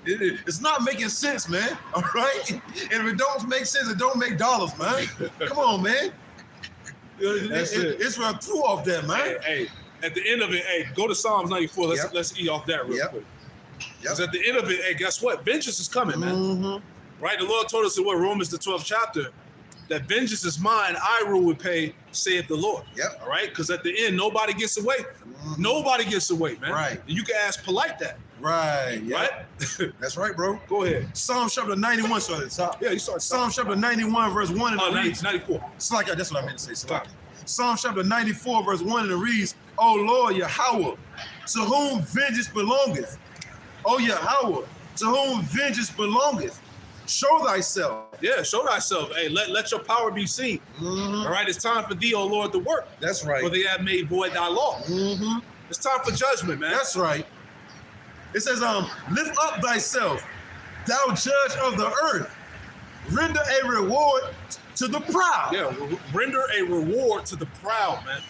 It's not making sense, man. All right? And if it don't make sense, it don't make dollars, man. Come on, man. Israel threw off that, man. Hey, at the end of it, go to Psalms 94. Let's eat off that real quick. Because at the end of it, guess what? Vengeance is coming, man. Right? The Lord told us in Romans the 12th chapter that vengeance is mine, I will repay, saith the Lord. All right? Because at the end, nobody gets away. Nobody gets away, man. Right. And you can ask polite that. Right. That's right, bro. Go ahead. Psalm chapter 91 started at the top. Yeah, you started. Psalm chapter 91 verse 1 and it reads. 94. Slaka, that's what I meant to say. Slaka. Psalm chapter 94 verse 1 and it reads, O Lord Yahweh, to whom vengeance belongeth. O Yahweh, to whom vengeance belongeth. Show thyself. Yeah, show thyself. Hey, let your power be seen. All right, it's time for thee, O Lord, to work. That's right. For they have made void thy law. It's time for judgment, man. That's right. It says, lift up thyself, thou judge of the earth. Render a reward to the proud. Yeah, render a reward to the proud, man.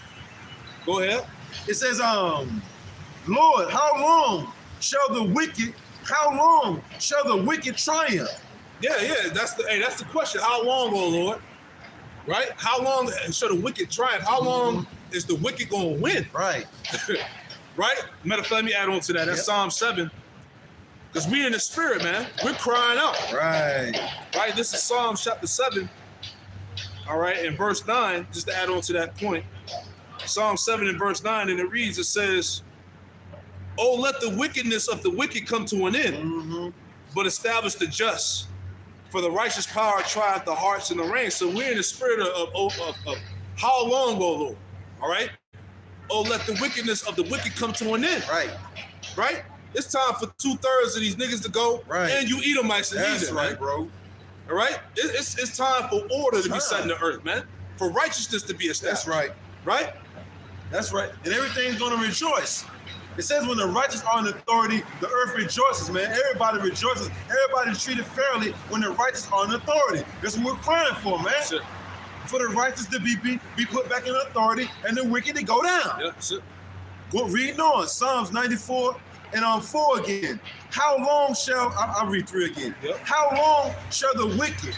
Go ahead. It says, Lord, how long shall the wicked triumph? Yeah, that's the question. How long, oh Lord? Right? How long shall the wicked triumph? How long is the wicked gonna win? Right. Right? Matter of fact, let me add on to that. That's Psalm 7. Because we in the spirit, man. We're crying out. Right. This is Psalm chapter 7. All right, in verse 9, just to add on to that point. Psalm 7 and verse 9, and it reads, it says, oh, let the wickedness of the wicked come to an end, but establish the just. For the righteous power trieth the hearts and the reins. So we're in the spirit of how long, O Lord? All right? Oh, let the wickedness of the wicked come to an end. Right? It's time for 2/3 of these niggas to go. Right. And you Edomites to That's lead it, right, man. bro. All right? It's time for order to be set in the earth, man. For righteousness to be established. That's right. Right? That's right. And everything's going to rejoice. It says when the righteous are in authority, the earth rejoices, man. Everybody rejoices. Everybody's treated fairly when the righteous are in authority. That's what we're crying for, man. That's it. For the righteous to be put back in authority and the wicked to go down. Yeah, that's it. Well, reading on, Psalms 94 and 4 again. How long shall, I'll read 3 again. Yep. How long shall the wicked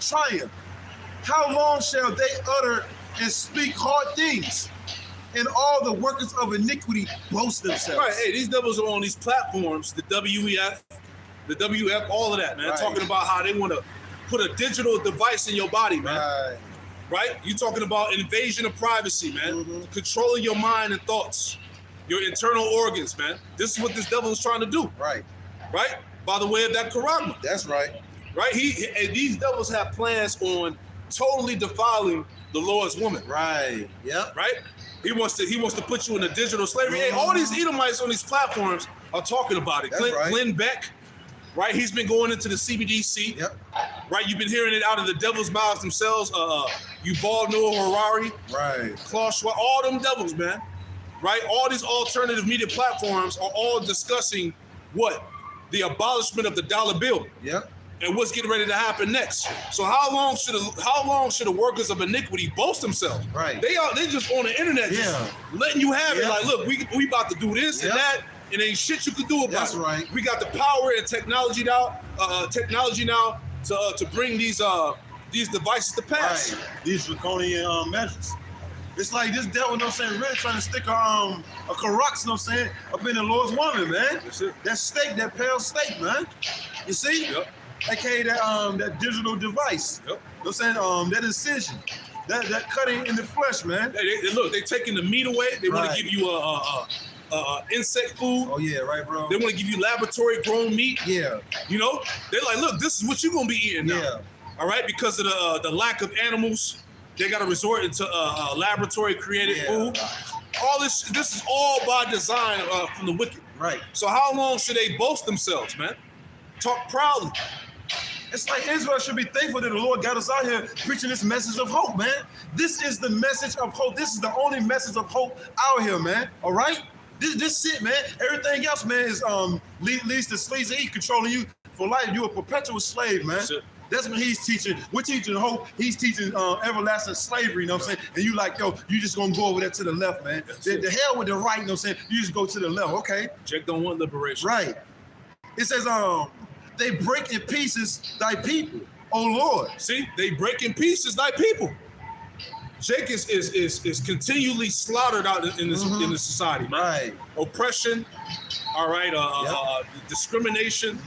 triumph? How long shall they utter and speak hard things? And all the workers of iniquity boast themselves. Right, hey, these devils are on these platforms, the WEF, all of that, man. Right. Talking about how they want to put a digital device in your body, man. Right? You talking about invasion of privacy, man. Controlling your mind and thoughts. your internal organs, man. This is what this devil is trying to do. Right. Right? By the way of that charagma. That's right. Right? And these devils have plans on totally defiling the Lord's woman. Right. Yep. Right? He wants to put you in a digital slavery. Hey, all these Edomites on these platforms are talking about it. Glenn Beck, right? He's been going into the CBDC. Yep. Right? You've been hearing it out of the devil's mouths themselves. Yuval Noah Harari. Right. Klaus Schwab, all them devils, man. Right? All these alternative media platforms are all discussing what? The abolishment of the dollar bill. Yep. And what's getting ready to happen next. So how long should the workers of iniquity boast themselves? Right. They just on the internet just letting you have it. Like, look, we about to do this and that, and ain't shit you can do about it. That's right. We got the power and technology now to bring these devices to pass. Right. These draconian measures. It's like this devil, you know what I'm saying, really trying to stick a Karox, you know what I'm saying, up in the Lord's woman, man. That's it. That steak, that pale steak, man. You see? Yep. AKA that digital device. Yep. You know what I'm saying? That incision. That cutting in the flesh, man. They taking the meat away. They want to give you insect food. Oh yeah, right, bro. They want to give you laboratory grown meat. Yeah. You know, they're like, look, this is what you're gonna be eating now. Yeah. All right, because of the lack of animals, they got to resort into laboratory created food. All this is all by design from the wicked. Right. So how long should they boast themselves, man? Talk proudly. It's like Israel should be thankful that the Lord got us out here preaching this message of hope, man. This is the message of hope. This is the only message of hope out here, man. All right? This it, man. Everything else, man, is leads to slaves and heat controlling you for life. You're a perpetual slave, man. That's what he's teaching. We're teaching hope. He's teaching everlasting slavery, you know what I'm saying? And you like, yo, you just gonna go over there to the left, man. The hell with the right, you know what I'm saying? You just go to the left, okay? Jake don't want liberation. Right. It says, they break in pieces thy people, oh Lord. See, they break in pieces thy people. Jake is continually slaughtered out in this in the society, man. Right. Oppression, all right, discrimination,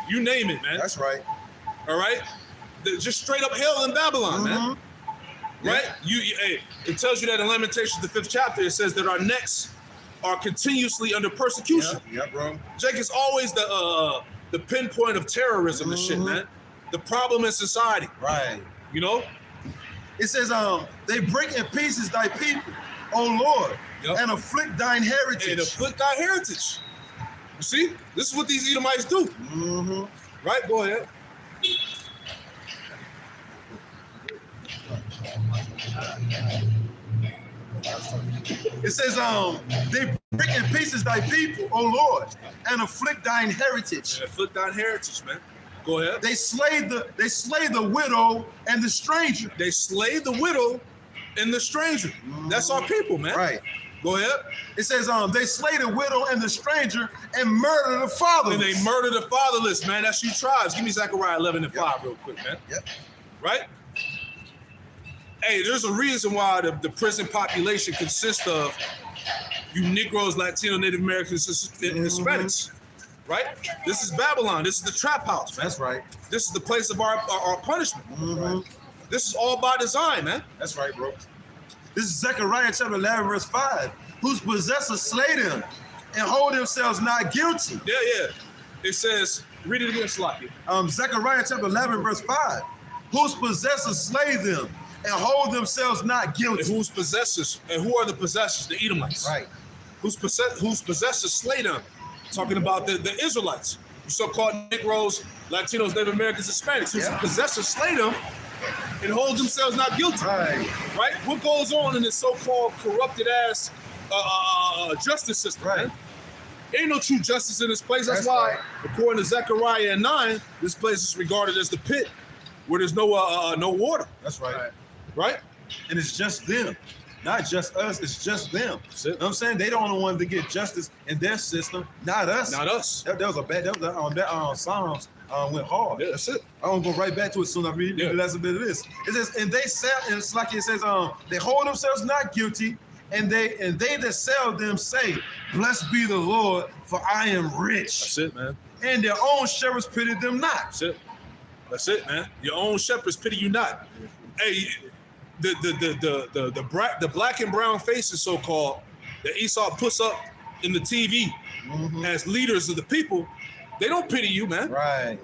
you name it, man. That's right. All right, just straight up hell in Babylon, man. Right? Hey, it tells you that in Lamentations, the 5th chapter, it says that our necks are continuously under persecution. Yeah, bro. Jake is always the pinpoint of terrorism and shit, man. The problem in society. Right. You know? It says, they break in pieces thy people, O Lord, and afflict thine heritage. And afflict thy heritage. You see? This is what these Edomites do. Right? Go ahead. It says, they break in pieces thy people, O Lord, and afflict thine heritage. And afflict thine heritage, man. Go ahead. They slay the widow and the stranger. They slay the widow and the stranger. That's our people, man. Right. Go ahead. It says, they slay the widow and the stranger and murder the fatherless. And they murder the fatherless, man. That's you tribes. Give me Zechariah 11:5 real quick, man. Yep. Right? Hey, there's a reason why the prison population consists of you Negroes, Latino, Native Americans, and Hispanics. Right? This is Babylon. This is the trap house, man. That's right. This is the place of our punishment. This is all by design, man. That's right, bro. This is Zechariah chapter 11, verse 5. Whose possessors slay them and hold themselves not guilty. Yeah. It says, read it again, Slocky. Zechariah chapter 11, verse 5. Whose possessors slay them and hold themselves not guilty. And whose possessors, and who are the possessors? The Edomites. Right. Whose possessors slay them. Talking about the Israelites, so-called Negroes, Latinos, Native Americans, Hispanics, whose possessors slay them and hold themselves not guilty. Right? What goes on in this so-called corrupted ass justice system, man? Ain't no true justice in this place. That's why, according to Zechariah 9, this place is regarded as the pit where there's no water. That's right. Right? And it's just them. Not just us, it's just them. That's it. You know what I'm saying? They don't want one to get justice in their system, not us. Not us. That was Psalms went hard. Yeah, that's it. I'm gonna go right back to it soon. I read the last bit of this. It says, and they sell, and it's like it says, they hold themselves not guilty, and they that sell them say, blessed be the Lord, for I am rich. That's it, man. And their own shepherds pity them not. That's it, man. Your own shepherds pity you not. Hey, the black and brown faces, so-called, that Esau puts up in the TV as leaders of the people, they don't pity you, man. Right.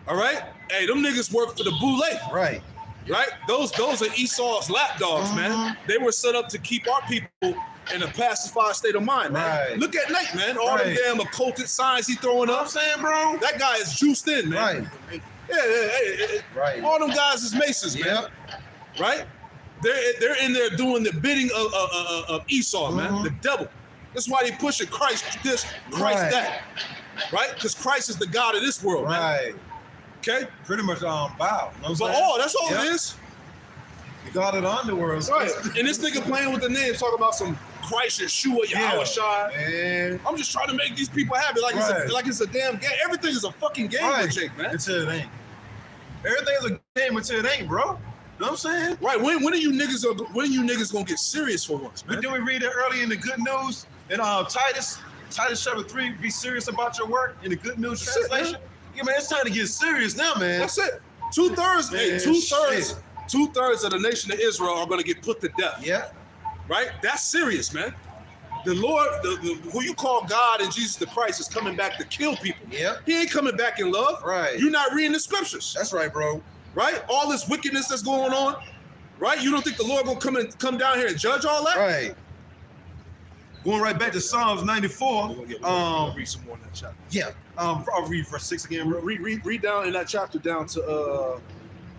All right? Hey, them niggas work for the boule. Right. Right? Those are Esau's lapdogs, man. They were set up to keep our people in a pacified state of mind, man. Right. Look at Nate, man. All the damn occulted signs he throwing up. I'm saying, bro. That guy is juiced in, man. Right. Yeah. Right. All them guys is Masons, man. Right? They're in there doing the bidding of Esau, man, the devil. That's why they pushing Christ this, Christ that. Right? Because Christ is the God of this world, man. Okay? Pretty much bow. You know but all that's all it is. The God of the underworld. Right. And this nigga playing with the name, talking about some Christ, Yeshua, Yahweh Shai. Man. I'm just trying to make these people happy. Like it's a damn game. Everything is a fucking game with Jake, man. Until it ain't. Everything is a game until it ain't, bro. You know what I'm saying? Right. When are you niggas gonna get serious for once, man? Didn't we read it early in the Good News? In Titus chapter 3, be serious about your work in the Good News translation. Yeah, man, it's time to get serious now, man. That's it. Two-thirds of the nation of Israel are going to get put to death. Yeah. Right? That's serious, man. The Lord, who you call God and Jesus the Christ, is coming back to kill people. Yeah. He ain't coming back in love. Right. You're not reading the scriptures. That's right, bro. Right? All this wickedness that's going on. Right? You don't think the Lord gonna come down here and judge all that? Right. Going right back to Psalms 94. Read some more in that chapter. Yeah. I'll read verse 6 again, bro. Read down in that chapter down to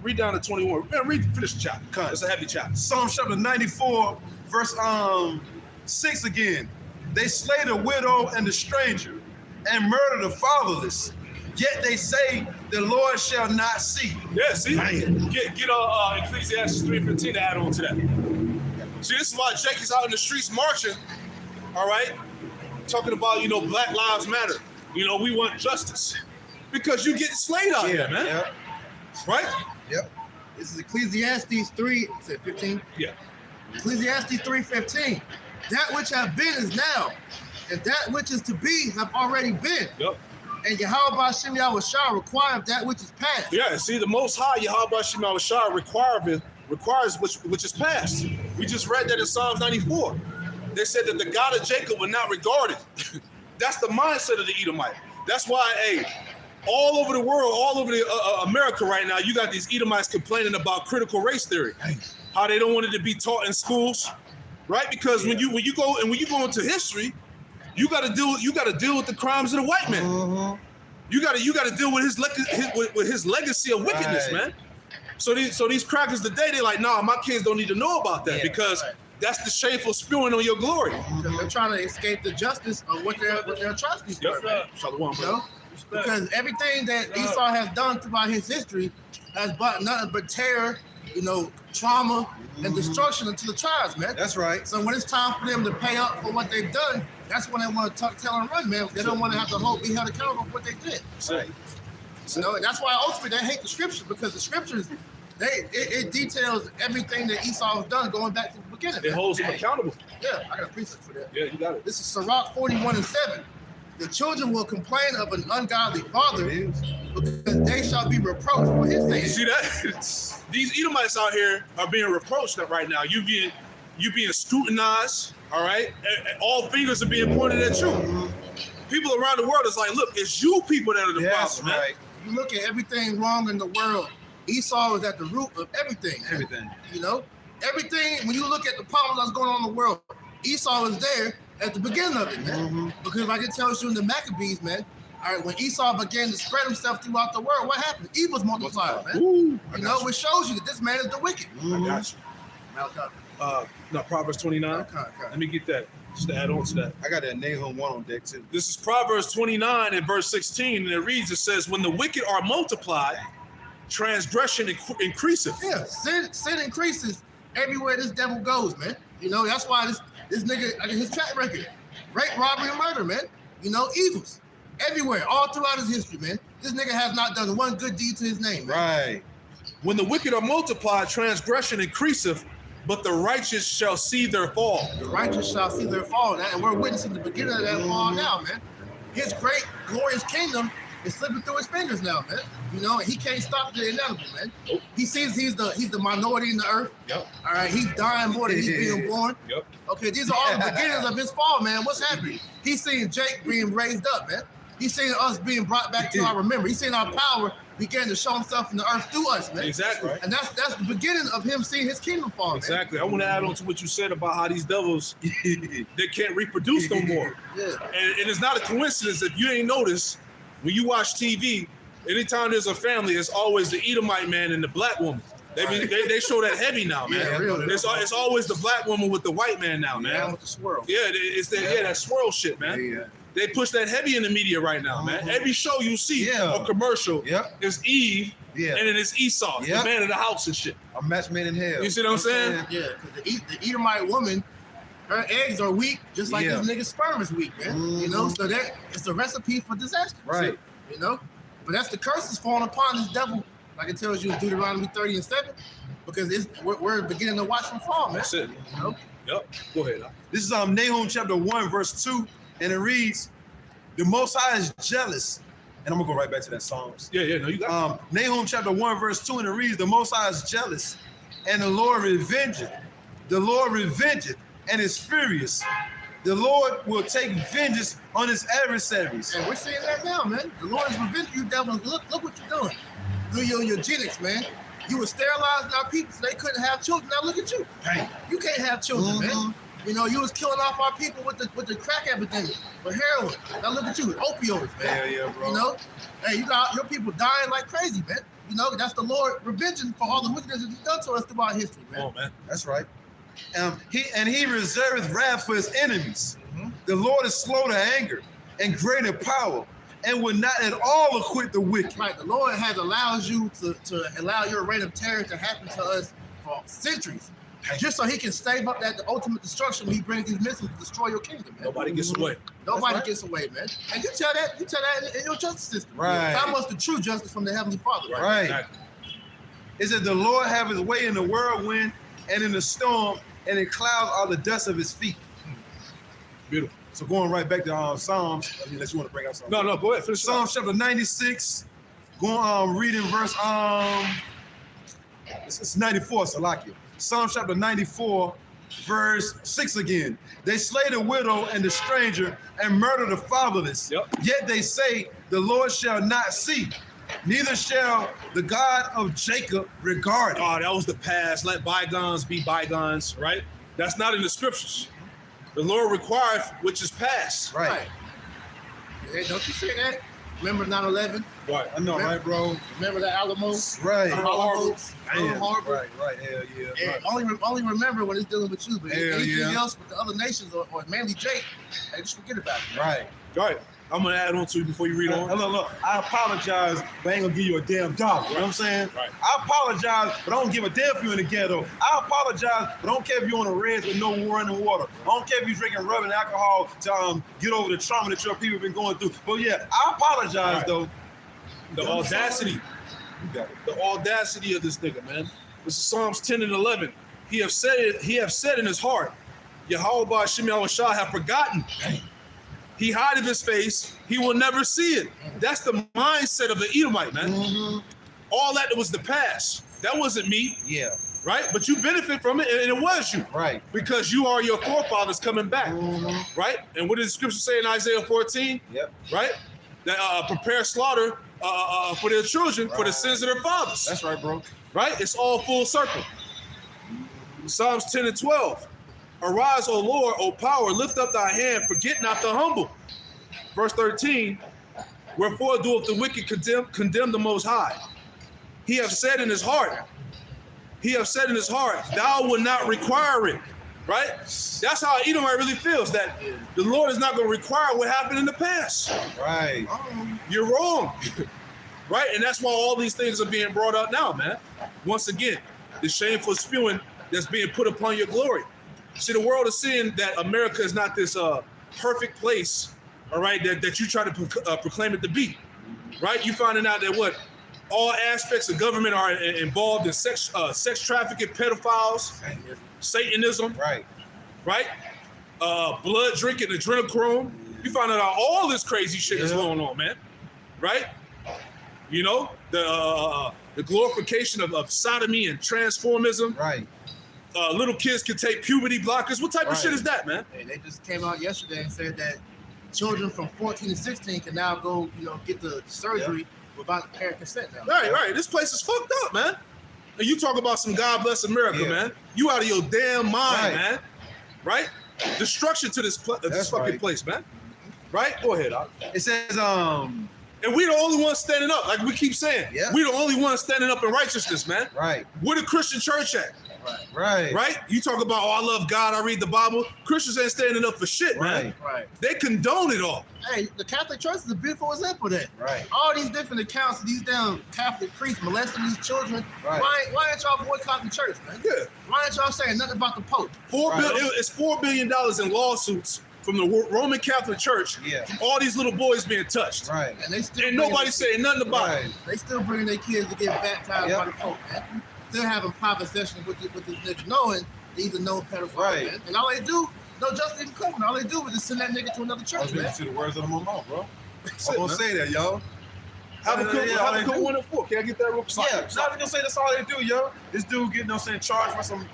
read down to 21. Man, finish the chapter. It's a heavy chapter. Psalms chapter 94, verse 6 again. They slay the widow and the stranger, and murder the fatherless. Yet they say the Lord shall not see. Yeah, see? Get Ecclesiastes 3:15 to add on to that. See, this is why Jake is out in the streets marching, all right? Talking about, Black Lives Matter. We want justice. Because you get slayed out here, man. Yeah. Right? Yep. This is Ecclesiastes 3, is it 15? Yeah. Ecclesiastes 3:15. That which have been is now, and that which is to be have already been. Yep. And Yahweh Ba'Shem Yahweh Shah requires that which is past. Yeah, see, the Most High, Yahweh Ba'Shem Yahweh Shah requires which is past. We just read that in Psalms 94. They said that the God of Jacob would not regard it. That's the mindset of the Edomite. That's why, all over the world, all over America right now, you got these Edomites complaining about critical race theory, how they don't want it to be taught in schools, right? Because when you go into history, you got to deal with the crimes of the white man. Mm-hmm. You got to deal with his legacy of wickedness, man. So these crackers today, they're like, nah, my kids don't need to know about that because that's the shameful spewing on your glory. They're trying to escape the justice of what their atrocities were. Because everything that Esau has done throughout his history has brought nothing but terror, trauma and destruction into the tribes, man. That's right. So when it's time for them to pay up for what they've done, that's when they want to tell and run, man. They don't want to have to be held accountable for what they did. Right. And that's why ultimately they hate the scriptures, because the scriptures, it details everything that Esau has done going back to the beginning. It holds him accountable. Yeah, I got a precept for that. Yeah, you got it. This is Sirach 41:7. The children will complain of an ungodly father because they shall be reproached for his sake. You see that? These Edomites out here are being reproached right now. You being scrutinized, all right? All fingers are being pointed at you. People around the world is like, look, it's you people that are the problem, man. Right. You look at everything wrong in the world, Esau is at the root of everything. Everything. Everything, when you look at the problems that's going on in the world, Esau is there at the beginning of it, man. Because like it tells you in the Maccabees, man, all right, when Esau began to spread himself throughout the world, what happened? Evil's multiplied, man. Ooh, Which shows you that this man is the wicked. I got you. No, Proverbs 29. Okay. Let me get that, just to add on to that. I got that Nahum 1 on deck too. This is Proverbs 29 and verse 16, and it reads, it says, when the wicked are multiplied, transgression increaseth. Yeah, sin increases everywhere this devil goes, man. That's why this nigga, his track record, rape, robbery, and murder, man. Evils everywhere, all throughout his history, man. This nigga has not done one good deed to his name, man. Right. When the wicked are multiplied, transgression increaseth, but the righteous shall see their fall. The righteous shall see their fall, and we're witnessing the beginning of that fall now, man. His great, glorious kingdom It's slipping through his fingers now, man. You know, and he can't stop the inevitable, man. Nope. He sees he's the minority in the earth. Yep. All right, he's dying more than he's being born. Yep. Okay, these are all the beginnings of his fall, man. What's happening? He's seeing Jake being raised up, man. He's seeing us being brought back to our remembrance. He's seeing our power begin to show himself in the earth through us, man. Exactly. And that's the beginning of him seeing his kingdom fall, exactly. Man. I want to add on to what you said about how these devils, they can't reproduce no more. Yeah. And it's not a coincidence if you ain't noticed, when you watch TV, anytime there's a family, it's always the Edomite man and the black woman. They show that heavy now, man. Yeah, really. It's always the black woman with the white man now, man. Yeah, with the swirl. Yeah, it's that swirl shit, man. Yeah. They push that heavy in the media right now, man. Every show you see a commercial is Eve, and then it's Esau, the man of the house and shit. A match made in hell. You see what I'm saying? Yeah, because the Edomite woman, her eggs are weak, just like this nigga's sperm is weak, man. You know, so that it's a recipe for disaster. Right. You know, but that's the curses falling upon this devil, like it tells you in Deuteronomy 30:7, because we're beginning to watch him fall, man. That's it. You know? Yep. Go ahead. This is Nahum chapter 1, verse 2, and it reads, "The Most High is jealous." And I'm gonna go right back to that Psalms. Yeah, no, you got it. Nahum chapter 1, verse 2, and it reads, "The Most High is jealous, and the Lord revengeth. The Lord revengeth, and is furious. The Lord will take vengeance on his adversaries." And we're seeing that now, man. The Lord is revenging you, devil. Look what you're doing. Through your eugenics, man. You were sterilizing our people so they couldn't have children. Now look at you. Hey. You can't have children, man. You know, you was killing off our people with the crack epidemic, with heroin. Now look at you, with opioids, man. Yeah, bro. You know, hey, you got your people dying like crazy, man. You know, that's the Lord revenging for all the wickedness that he's done to us throughout history, man. Oh, man. That's right. He reserveth wrath for his enemies. The Lord is slow to anger and great in power, and will not at all acquit the wicked. Right, the Lord has allowed you to allow your reign of terror to happen to us for centuries, just so he can save up the ultimate destruction when he brings these missiles to destroy your kingdom, man. Nobody gets away. Nobody gets away, man. And you tell that in your justice system. Right. That was the true justice from the Heavenly Father. Right. Exactly. It says, "The Lord have his way in the whirlwind and in the storm, and in clouds are the dust of his feet." Beautiful. So going right back to Psalms, unless you want to bring out something. No, go ahead. Finish Psalms chapter 96, going reading verse it's 94, Salakia. Psalms chapter 94, verse 6 again. "They slay the widow and the stranger and murder the fatherless. Yet they say, the Lord shall not see, neither shall the God of Jacob regard it." Oh, that was the past. Let bygones be bygones, right? That's not in the scriptures. The Lord required which is past. Right. Hey, don't you say that? Remember 9/11? Right. I know, right, bro? Remember the Alamo? Right. Harbor. Damn. Harbor. Right. Hell yeah. And Right. only remember when it's dealing with you, but Hell anything else with the other nations or mainly Jake, hey, just forget about it. Right. Right. I'm going to add on to you before you read on. Look, I apologize, but I ain't gonna give you a damn dollar. You know what I'm saying? Right. I apologize, but I don't give a damn if you're in the ghetto. I apologize, but I don't care if you're on the reds with no running water. I don't care if you're drinking rubbing alcohol to get over the trauma that your people have been going through. But yeah, I apologize, though. The audacity. You got it. The audacity of this nigga, man. This is Psalms 10 and 11. He have said in his heart, Yahweh Ba'Shem Yahushua have forgotten. He hideth his face, he will never see it. That's the mindset of the Edomite, man. All that was the past. That wasn't me. Yeah. Right? But you benefit from it, and it was you. Right. Because you are your forefathers coming back. Right? And what does the scripture say in Isaiah 14? Yep. Right? That prepare slaughter for their children for the sins of their fathers. That's right, bro. Right? It's all full circle. Psalms 10 and 12. Arise, O Lord, O power, lift up thy hand, forget not the humble. Verse 13, wherefore doeth the wicked condemn the Most High? He have said in his heart, thou wilt not require it. Right? That's how Edomite really feels, that the Lord is not going to require what happened in the past. Right. You're wrong. Right? And that's why all these things are being brought up now, man. Once again, the shameful spewing that's being put upon your glory. See, the world is seeing that America is not this perfect place, all right, that you try to proclaim it to be, right? You finding out that all aspects of government are involved in sex trafficking, pedophiles, Satanism, right? Blood drinking, adrenochrome. You find out all this crazy shit is going on, man. right? You know, the glorification of sodomy and transformism. Right. Little kids can take puberty blockers. What type of shit is that, man? Hey, they just came out yesterday and said that children from 14 to 16 can now go, get the surgery without parent consent now. Right. This place is fucked up, man. And you talk about some God bless America, man. You out of your damn mind, man. Right? Destruction to this fucking place, man. Right? Go ahead, Doc. It says, and we the only ones standing up, like we keep saying. Yeah. We the only ones standing up in righteousness, man. Right. Where the Christian church at? Right. Right? You talk about, I love God, I read the Bible. Christians ain't standing up for shit, man. Right. They condone it all. Hey, the Catholic Church is a beautiful example of that. Right. All these different accounts of these damn Catholic priests molesting these children. Right. Why ain't y'all boycotting the church, man? Yeah. Why ain't y'all saying nothing about the Pope? It's $4 billion in lawsuits from the Roman Catholic Church. Yeah. From all these little boys being touched. Right. And they still Ain't nobody saying nothing about it. They still bringing their kids to get baptized by the Pope, man. Still having private sessions with this nigga, knowing he's a known pedophile, man. And all they do, no justice even coming. All they do is just send that nigga to another church, man. To the words of my mouth, bro. I'm gonna say that, yo. Have a good 1 and 4. Can I get that real quick? Yeah, not gonna say that's all they do, yo. This dude getting, charged for some,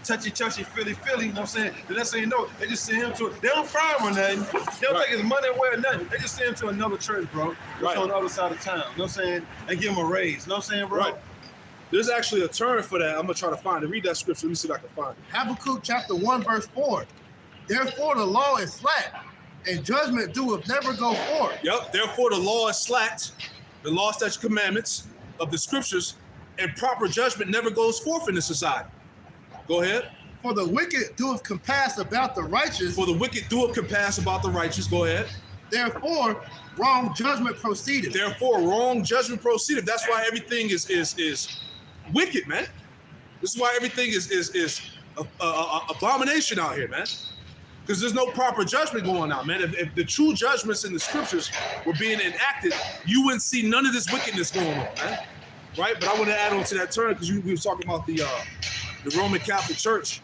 touchy, feely, you know what I'm saying? The next thing you know, they just send him to, they don't fire him or nothing. They don't take his money away or nothing. They just send him to another church, bro. That's on the other side of town, you know what I'm saying? And give him a raise, you know what I'm saying, bro? Right. There's actually a term for that. I'm going to try to find it. Read that scripture. Let me see if I can find it. Habakkuk chapter 1, verse 4. Therefore the law is slack, and judgment doeth never go forth. Yep. Therefore the law is slacked, the law, statutes, commandments of the scriptures, and proper judgment never goes forth in the society. Go ahead. For the wicked doeth compass about the righteous. For the wicked doeth compass about the righteous. Go ahead. Therefore wrong judgment proceeded. Therefore wrong judgment proceeded. That's why everything is wicked, man. This is why everything is abomination out here, man. Because there's no proper judgment going on, man. If the true judgments in the scriptures were being enacted, you wouldn't see none of this wickedness going on, man. Right? But I want to add on to that term because we were talking about the Roman Catholic Church,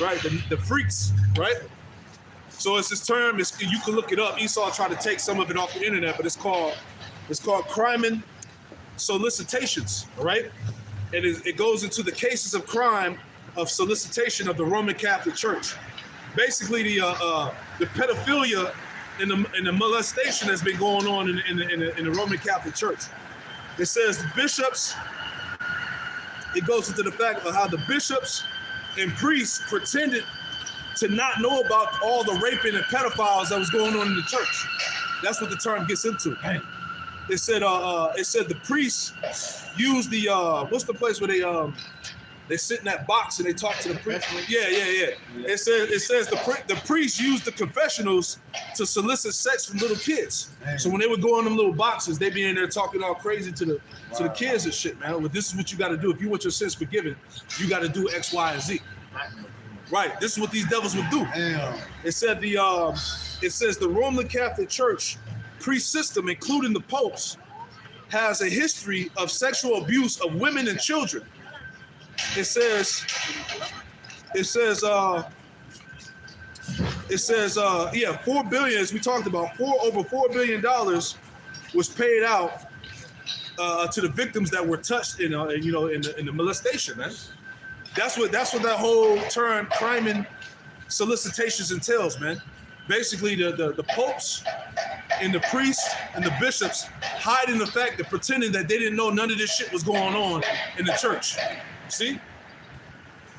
right? The freaks, right? So it's this term. You can look it up. Esau tried to take some of it off the internet, but it's called crime and solicitations, all right? It goes into the cases of crime of solicitation of the Roman Catholic Church. Basically, the pedophilia and the molestation that's been going on in the Roman Catholic Church. It says the bishops. It goes into the fact of how the bishops and priests pretended to not know about all the raping and pedophiles that was going on in the church. That's what the term gets into. It said the priests used the what's the place where they sit in that box and they talk to the priest. Yeah. It says the priests used the confessionals to solicit sex from little kids. So when they would go in them little boxes, they be in there talking all crazy to the kids and shit, man. Well, this is what you got to do. If you want your sins forgiven, you got to do X, Y, and Z. Right. This is what these devils would do. Damn. It said it says the Roman Catholic Church priest system, including the popes, has a history of sexual abuse of women and children. It says 4 billion, as we talked about, over $4 billion was paid out to the victims that were touched in the molestation, man. That's what that whole term crime and solicitations entails, man. Basically, the popes and the priests and the bishops hiding the fact that pretending that they didn't know none of this shit was going on in the church. See?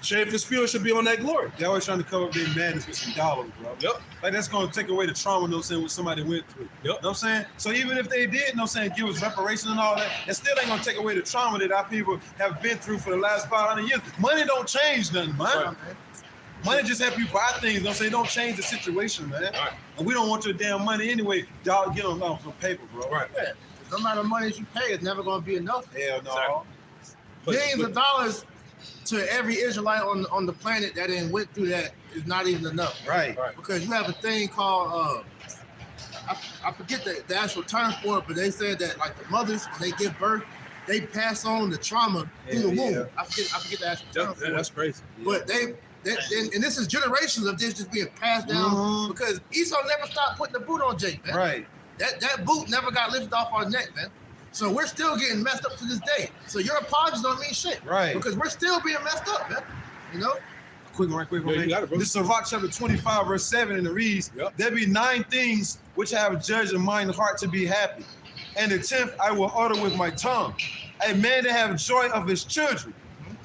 Shameful spirit should be on that glory. They're always trying to cover up their madness with some dollars, bro. Yep. Like that's going to take away the trauma, you know what I'm saying, what somebody went through. Yep. You know what I'm saying? So even if they did, you know what I'm saying, give us reparation and all that, it still ain't going to take away the trauma that our people have been through for the last 500 years. Money don't change nothing, man. Right. Money just help you buy things, you know what I'm saying? Don't change the situation, man. Right. And we don't want your damn money anyway. Y'all get on some paper, bro. Right. Yeah. No amount of money you pay is never going to be enough. Hell no. Exactly. Millions of dollars to every Israelite on the planet that didn't went through that is not even enough. Right. Because you have a thing called I forget the actual term for it, but they said that like the mothers when they give birth, they pass on the trauma through the womb. Yeah. I forget the actual term for it. That's crazy. But and this is generations of this just being passed down because Esau never stopped putting the boot on Jake, man. Right. That boot never got lifted off our neck, man. So we're still getting messed up to this day. So your apologies don't mean shit. Right. Because we're still being messed up, man. You know? Quick. You got it, bro. This is Sirach chapter 25, verse 7, and it reads, there be 9 things which I have judged in mind and heart to be happy. And the 10th I will utter with my tongue. A man that have joy of his children,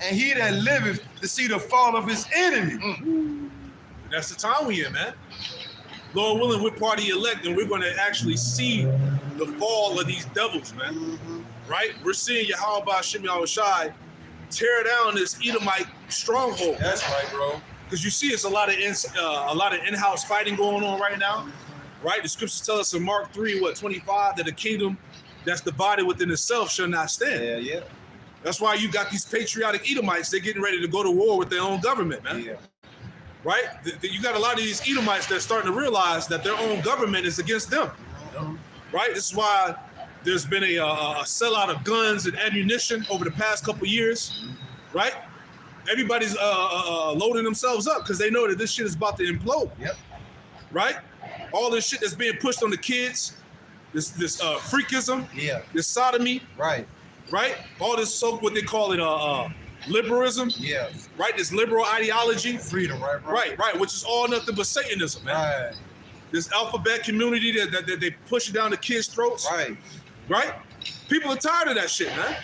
and he that liveth to see the fall of his enemy. That's the time we in, man. Lord willing, we're party elect, and we're going to actually see the fall of these devils, man. Right? We're seeing Yahweh Shem Yahushai tear down this Edomite stronghold. That's right, bro. Because you see, it's a lot of in-house fighting going on right now. Right? The scriptures tell us in Mark 3:25, that the kingdom that's divided within itself shall not stand. Yeah. That's why you got these patriotic Edomites. They're getting ready to go to war with their own government, man. Yeah. Right? You got a lot of these Edomites that are starting to realize that their own government is against them. Right? This is why there's been a sellout of guns and ammunition over the past couple years. Right? Everybody's loading themselves up because they know that this shit is about to implode. Yep. Right? All this shit that's being pushed on the kids, this freakism, this sodomy, Right. All this what they call it liberalism, Yeah. right? This liberal ideology, Freedom, right, bro? right, which is all nothing but Satanism, man. Right. This alphabet community that they push down the kids' throats, right? People are tired of that shit, man.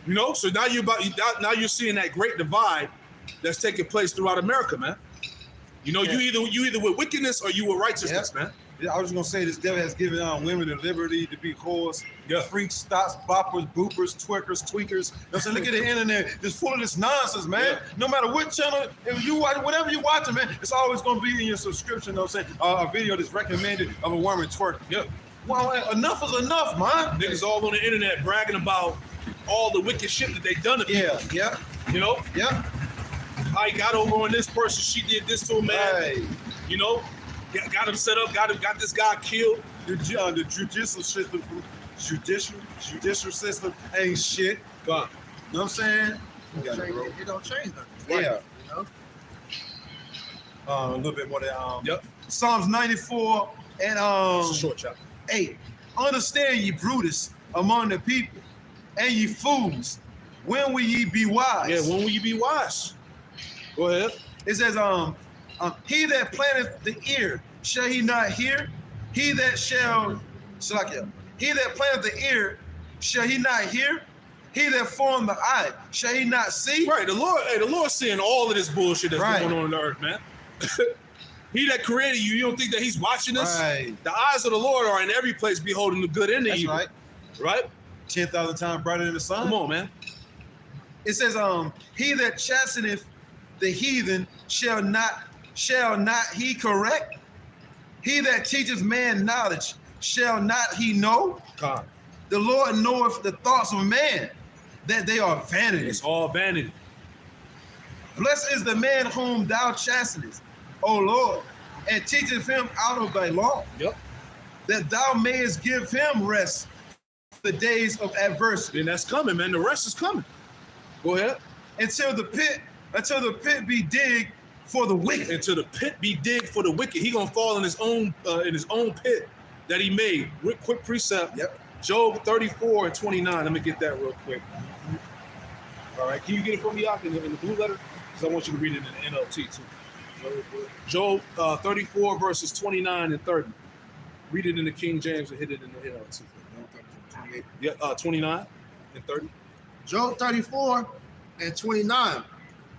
You know, so now you're seeing that great divide that's taking place throughout America, man. You know, you either with wickedness or you with righteousness, man. I was just gonna say this devil has given women the liberty to be whores, freaks, stops, boppers, boopers, twerkers, tweakers. You know what I'm saying? Look at the internet, it's full of this nonsense, man. Yeah. No matter what channel, if you watch, whatever you're watching, man, it's always gonna be in your subscription. You know what I'm saying? A video that's recommended of a woman twerking. Yep. Well, enough is enough, man. Niggas all on the internet bragging about all the wicked shit that they done to people. Yeah. You know? Yeah. I got over on this person, she did this to a man. Right. You know? Got him set up, got this guy killed. The judicial system ain't shit. God. You know what I'm saying? It don't change nothing. Yeah. You know? A little bit more than Psalms 94 and It's a short chapter. 8. Understand ye Brutus among the people, and ye fools, when will ye be wise? Yeah, when will you be wise? Go ahead. It says, he that planteth the ear, shall he not hear? He that planteth the ear, shall he not hear? He that formed the eye, shall he not see? Right, the Lord's seeing all of this bullshit that's going on the earth, man. He that created you, you don't think that he's watching us? Right. The eyes of the Lord are in every place, beholding the good and the evil. Right? 10,000 times brighter than the sun. Come on, man. It says, he that chasteneth the heathen shall not he correct? He that teaches man knowledge, shall not he know? God. The Lord knoweth the thoughts of man, that they are vanity. It's all vanity. Blessed is the man whom thou chastenest, O Lord, and teacheth him out of thy law. Yep. That thou mayest give him rest the days of adversity. And that's coming, man. The rest is coming. Go ahead. Until the pit be digged for the wicked. Until the pit be digged for the wicked. He gonna fall in his own pit that he made. Quick precept. Yep. Job 34:29. Let me get that real quick. All right. Can you get it for me, Yak, in the blue letter? Because I want you to read it in the NLT too. Job 34 verses 29 and 30. Read it in the King James and hit it in the NLT. Yeah, 29 and 30. Job 34 and 29.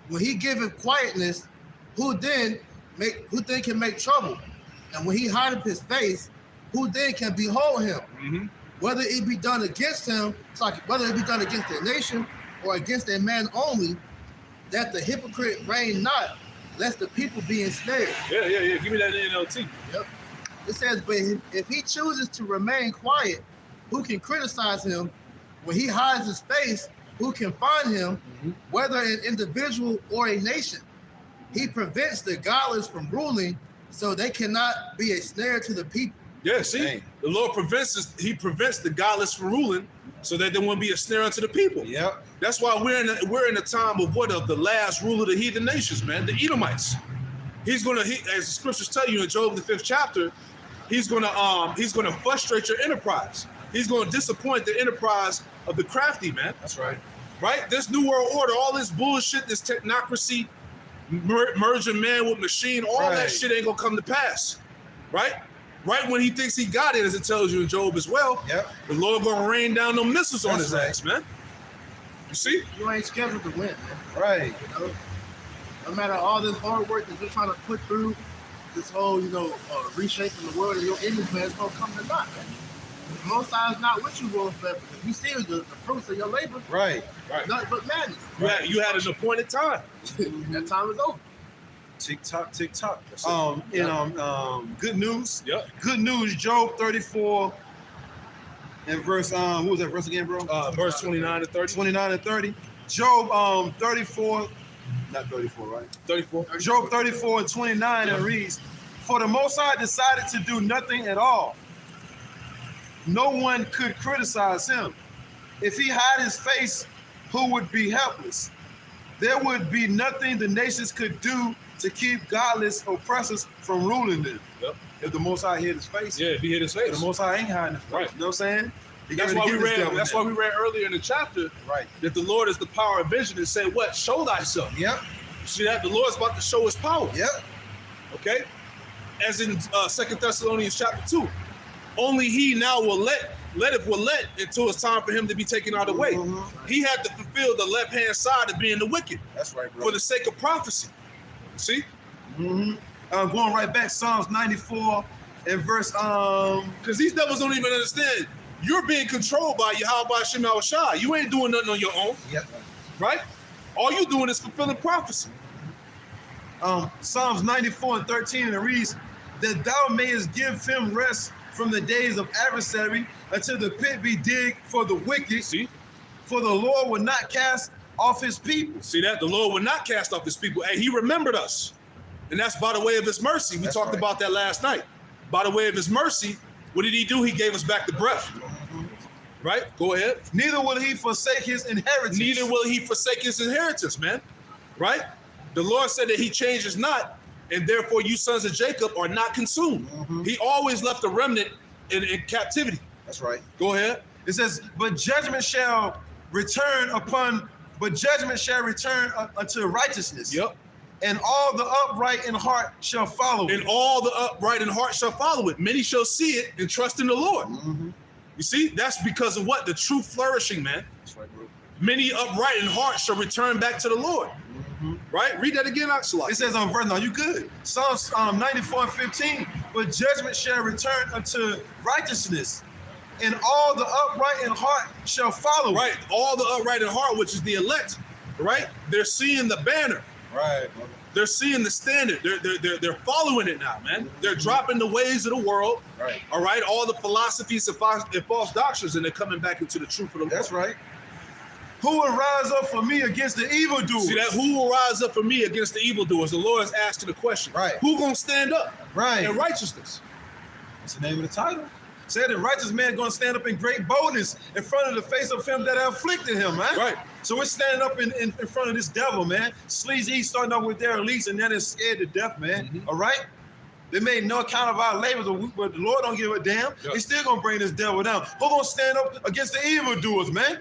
When he giveth quietness, who then can make trouble? And when he hideth his face, who then can behold him? Mm-hmm. Whether it be done against him, whether it be done against a nation or against a man only, that the hypocrite reign not, lest the people be ensnared. Yeah. Give me that in NLT. Yep. It says, but if he chooses to remain quiet, who can criticize him? When he hides his face, who can find him? Mm-hmm. Whether an individual or a nation, he prevents the godless from ruling, so they cannot be a snare to the people. Yeah, see, Dang. The Lord prevents the godless from ruling, so that there won't be a snare unto the people. Yep. That's why we're in a time of the last rule of the heathen nations, man, the Edomites. As the scriptures tell you in Job the 5th chapter, he's gonna frustrate your enterprise. He's gonna disappoint the enterprise of the crafty, man. That's right. Right? This new world order, all this bullshit, this technocracy, merging man with machine, all that shit ain't gonna come to pass. Right? Right when he thinks he got it, as it tells you in Job as well, the Lord gonna rain down them missiles on his ass, man. You see? You ain't scheduled to win, man. Right. You know? No matter all this hard work that you're trying to put through, this whole, reshaping the world and your image, man, it's gonna come to naught, man. The Most High is not with you going forever, because you see the fruits of your labor. Right. Nothing but madness. You had an appointed time. That time is over. Tick tock. Good news. Yep. Good news. Job 34 and verse. What was that verse again, bro? Verse 29 to 30. 29 and 30. Job 34. Not 34, right? 34. Job 34 and 29 and reads, "For the Most High decided to do nothing at all. No one could criticize him. If he hide his face, who would be helpless? There would be nothing the nations could do to keep godless oppressors from ruling them." Yep. If the Most High hid his face. Yeah, if he hit his face. The Most High ain't hiding his face. Right. You know what I'm saying? That's why we read earlier in the chapter that the Lord is the power of vision and say, what? Show thyself. Yep. You see that? The Lord's about to show his power. Yep. Okay? As in 2 Thessalonians chapter 2. Only he now will let until it's time for him to be taken out of the way. Mm-hmm. He had to fulfill the left-hand side of being the wicked. That's right, bro. For the sake of prophecy. See? Mm-hmm. Going right back, Psalms 94 and verse Because these devils don't even understand. You're being controlled by Yahweh Shem Shai. You ain't doing nothing on your own. Yep. Right? All you doing is fulfilling prophecy. Psalms 94 and 13, and it reads, "That thou mayest give him rest from the days of adversary, until the pit be digged for the wicked. See? For the Lord will not cast off his people." See that? The Lord will not cast off his people. Hey, he remembered us. And that's by the way of his mercy. We talked about that last night. By the way of his mercy, what did he do? He gave us back the breath. Right? Go ahead. Neither will he forsake his inheritance. Neither will he forsake his inheritance, man. Right? The Lord said that he changes not, and therefore you sons of Jacob are not consumed. Mm-hmm. He always left a remnant in captivity. That's right. Go ahead. It says, but judgment shall return unto righteousness. Yep. And all the upright in heart shall follow it. And all the upright in heart shall follow it. Many shall see it and trust in the Lord. Mm-hmm. You see, that's because of what? The true flourishing, man. That's right, bro. Many upright in heart shall return back to the Lord. Mm-hmm. Right? Read that again, Oxalot. It says on verse, no, you good. Psalms 94 and 15, but judgment shall return unto righteousness, and all the upright in heart shall follow. Right. All the upright in heart, which is the elect, right? They're seeing the banner. Right. They're seeing the standard. They're following it now, man. They're dropping the ways of the world. Right. All right. All the philosophies and false doctrines, and they're coming back into the truth of the Lord. That's right. Who will rise up for me against the evildoers? See that? Who will rise up for me against the evildoers? The Lord is asking the question. Right. Who gonna stand up? Right. In righteousness. That's the name of the title. Said the righteous man going to stand up in great boldness in front of the face of him that afflicted him, man. Right. So we're standing up in front of this devil, man. Sleazy starting up with their elites and then they're scared to death, man. Mm-hmm. All right? They made no account of our labors, but the Lord don't give a damn. Yep. He's still going to bring this devil down. Who's going to stand up against the evildoers, man?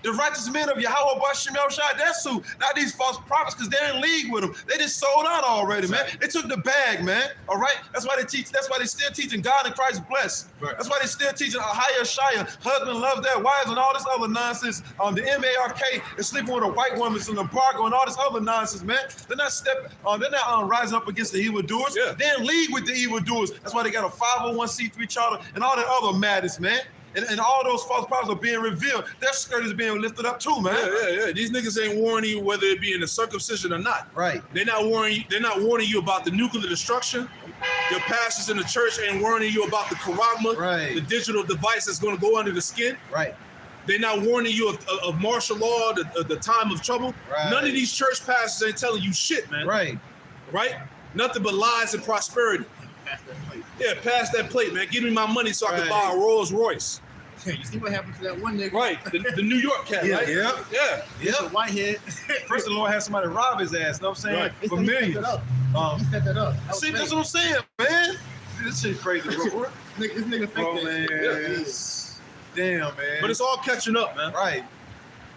The righteous men of Yahweh Bashem Shai, that's who. Not these false prophets, because they're in league with them. They just sold out already, man. They took the bag, man. All right? That's why they teach. That's why they still teaching God and Christ bless. Right. That's why they still teaching Ahaya Shia, husband love their wives and all this other nonsense. The MARK is sleeping with a white woman, some embargo and all this other nonsense, man. They're not stepping. They're not rising up against the evildoers. Yeah. They're in league with the evildoers. That's why they got a 501c3 charter and all that other madness, man. And all those false prophets are being revealed. Their skirt is being lifted up too, man. Yeah. These niggas ain't warning you whether it be in the circumcision or not. Right. They're not warning you about the nuclear destruction. Your pastors in the church ain't warning you about the karagma, Right. the digital device that's going to go under the skin. Right. They're not warning you of martial law, the time of trouble. Right. None of these church pastors ain't telling you shit, man. Right. Right? Nothing but lies and prosperity. Pass that plate. Yeah, pass that plate, man. Give me my money so I can Right. buy a Rolls Royce. You see what happened to that one nigga? Right, the New York cat, Yeah, right? yeah. Yeah. It's a whitehead. First, the Lord had somebody rob his ass. Know what I'm saying? Right. For He millions. set that up. He set that up. That was See, fake. that's what I'm saying, man. This shit crazy, bro. This nigga Bro, fake man. Damn, man. But it's all catching up, man. right.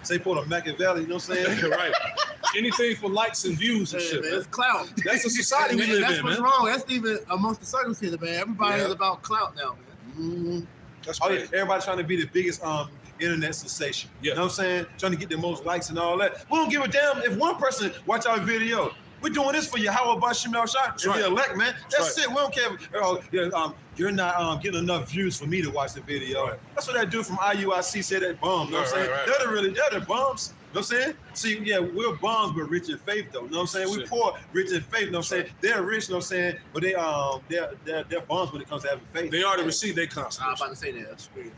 Say pull a Machiavelli, you know what I'm saying? Right. Anything for likes and views and shit, man. man. It's clout. That's the society we live That's in, what's man. wrong. That's even amongst the circumstances, man. Everybody is about clout now, man. That's Oh, yeah. crazy. Everybody trying to be the biggest internet sensation. Yeah. You know what I'm saying? Trying to get the most likes and all that. We don't give a damn if one person watch our video. We're doing this for you. How about Shemel Shot? If right. you elect, man. That's right. it. We don't care. You're not getting enough views for me to watch the video. Right. That's what that dude from IUIC said that bum. You know what I'm saying? Right. They're the bums. You know what I'm saying? See, yeah, we're bums, but rich in faith, though. You know what I'm saying? We poor, rich in faith. You know what I'm saying? They're rich, you know what I'm saying? But they're bums when it comes to having faith. They are to receive their I was consolation. about to say that. That's weird.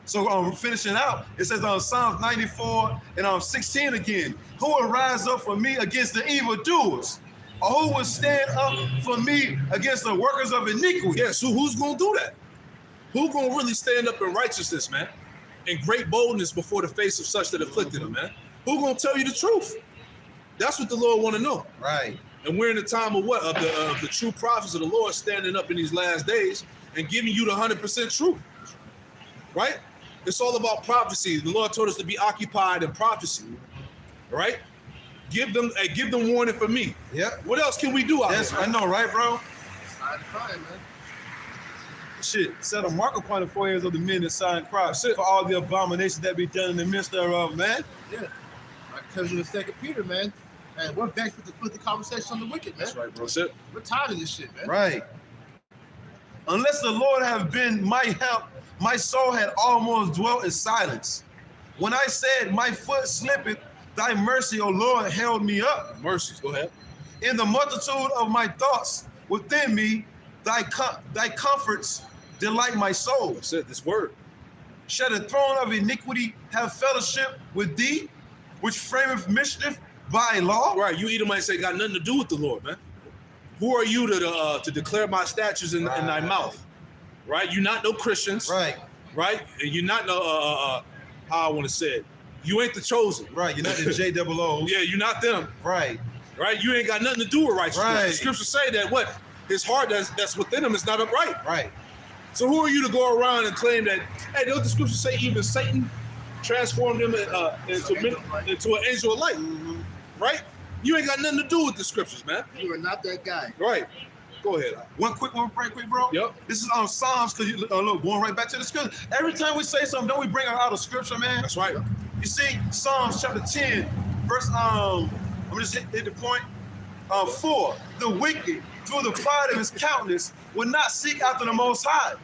So finishing out, it says on Psalms 94 and 16 again, who will rise up for me against the evildoers? Or who will stand up for me against the workers of iniquity? Yeah, so who's going to do that? Who's going to really stand up in righteousness, man? In great boldness before the face of such that afflicted him, man? Who's going to tell you the truth? That's what the Lord want to know. Right. And we're in the time of what? Of the true prophets of the Lord standing up in these last days and giving you the 100% truth. Right? It's all about prophecy. The Lord told us to be occupied in prophecy. Right? Give them warning for me. Yep. What else can we do out That's there? I know, right, bro? Sign the crime, man. Shit. Set a mark upon the foreheads of the men that sign Christ That's it. for all the abominations that be done in the midst thereof, man. Yeah. I tell you in 2 Peter, man. And we're vexed with the conversation on the wicked, man. That's right, bro. That's it. We're tired of this shit, man. Right. Unless the Lord have been my help, my soul had almost dwelt in silence. When I said, my foot slippeth, thy mercy, O Lord, held me up. Mercies. Go ahead. In the multitude of my thoughts within me, thy comforts delight my soul. That's it. This word. Shall the throne of iniquity have fellowship with thee, which frameth mischief by law? Right. You Edomites say got nothing to do with the Lord, man. Who are you to declare my statutes in thy mouth? Right? You're not no Christians. Right. Right? And you're not no how I want to say it. You ain't the chosen. Right. You're not the JOO. Yeah, you're not them. Right. Right? You ain't got nothing to do with righteousness. Right. The scriptures say that what? His heart that's within him is not upright. Right. So who are you to go around and claim that, hey, don't the scriptures say even Satan transformed him into an angel of light? Mm-hmm. Right? You ain't got nothing to do with the scriptures, man. You are not that guy. Right. Go ahead. One quick, bro. Yep. This is on Psalms, because look, going right back to the scripture. Every time we say something, don't we bring out of scripture, man? That's right. You see, Psalms chapter 10, verse, I'm just hit the point. 4, the wicked, through the pride of his countenance, will not seek after the Most High.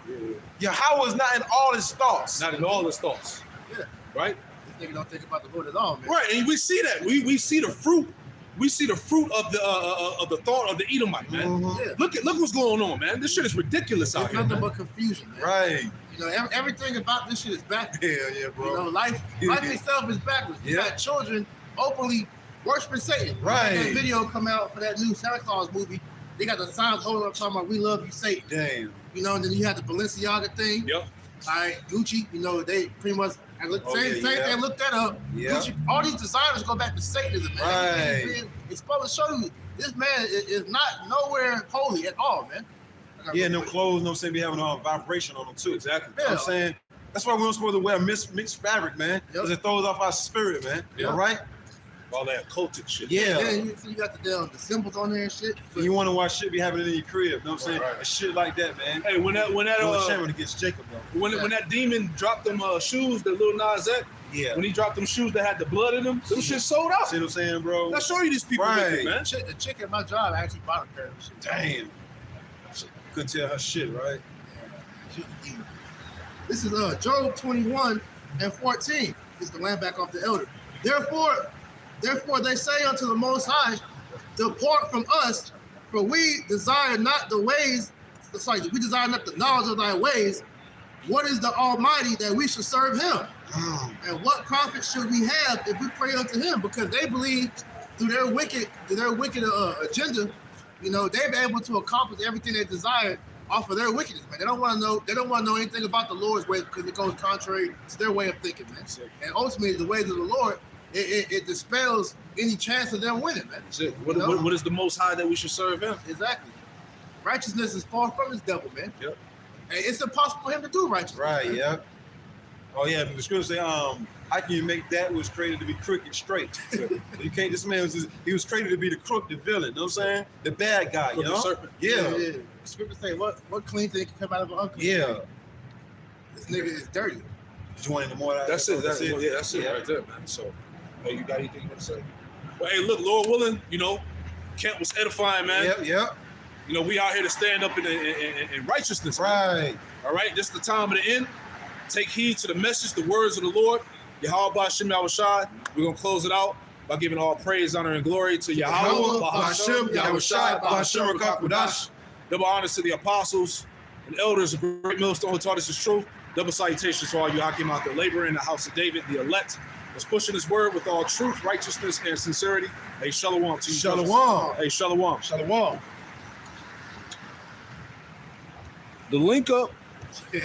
Yahweh is not in all his thoughts. Not in all his thoughts. Yeah. Right? This nigga don't think about the Lord at all, man. Right. And we see that. We see the fruit. We see the fruit of the thought of the Edomite, man. Mhm. Yeah. Look what's going on, man. This shit is ridiculous out It's here. nothing Man. but confusion, man. Right. You know, everything about this shit is backwards. Yeah, bro. You know, life itself is backwards. You Yeah. got children openly worshiping Satan. Right. That video come out for that new Santa Claus movie. They got the signs holding up talking about "We love you, Satan." Damn. You know, and then you had the Balenciaga thing. Yep. All right, Gucci. You know, they pretty much same yeah. thing. Look that up. Yeah. Gucci, all these designers go back to Satanism, man. Right. It's supposed to show you this man is not nowhere holy at all, man. Yeah, no clothes, no saying be having all vibration on them too. Exactly. You know what I'm saying? That's why we don't supposed to wear mixed fabric, man. Because it throws off our spirit, man. Yep. All right? All that cultic shit. Yeah. Yeah, you got the symbols on there and shit. And you wonder why shit be happening in your crib, you know what I'm saying? Right. Shit like that, man. Hey, when Shaman against Jacob, though. when that demon dropped them shoes, that little Nas X, Yeah. when he dropped them shoes that had the blood in them, them shit sold out. See what I'm saying, bro? Let's show you these people, Right. wicked, man. The chick at my job actually bought a pair of shit. Damn. Couldn't tell her shit, right? This is Job 21 and 14. It's the land back off the elder. Therefore they say unto the Most High, depart from us, for we desire not the ways. We desire not the knowledge of thy ways. What is the Almighty that we should serve Him? And what profit should we have if we pray unto Him? Because they believe through their wicked agenda, you know, they've been able to accomplish everything they desire off of their wickedness, man. They don't want to know anything about the Lord's way because it goes contrary to their way of thinking, man. And ultimately, the ways of the Lord, it dispels any chance of them winning, man. That's it. What is the Most High that we should serve Him? Exactly. righteousness is far from his devil, man. Yep. And it's impossible for him to do righteousness. Right, yeah. Oh yeah, the scripture say, how can you make that which was created to be crooked straight? You can't, this man he was created to be the crook, the villain, you know what I'm saying? The bad guy, you know? Serpent. Yeah. The scripture say, what clean thing can come out of an unclean? Yeah. This nigga is dirty. Join the more. That's it. That's it. Yeah, that's it right there, man. So, hey, you got anything you want to say? Well, hey, look, Lord willing, you know, Kent was edifying, man. Yep. You know, we out here to stand up in righteousness. Right. Man. All right, this is the time of the end. Take heed to the message, the words of the Lord. Yahweh B'Hashem Yahushai. We're going to close it out by giving all praise, honor, and glory to Yahweh B'Hashem Yahushai B'Hashem Rakakudash. Double honors to the apostles and elders of Great Millstone who taught us his truth. Double salutations to all you Hakim out there laboring in the house of David, the elect, was pushing his word with all truth, righteousness, and sincerity. Hey, shalom to you. Shalom. Hey, shalom. Shalom. The link up. Yeah.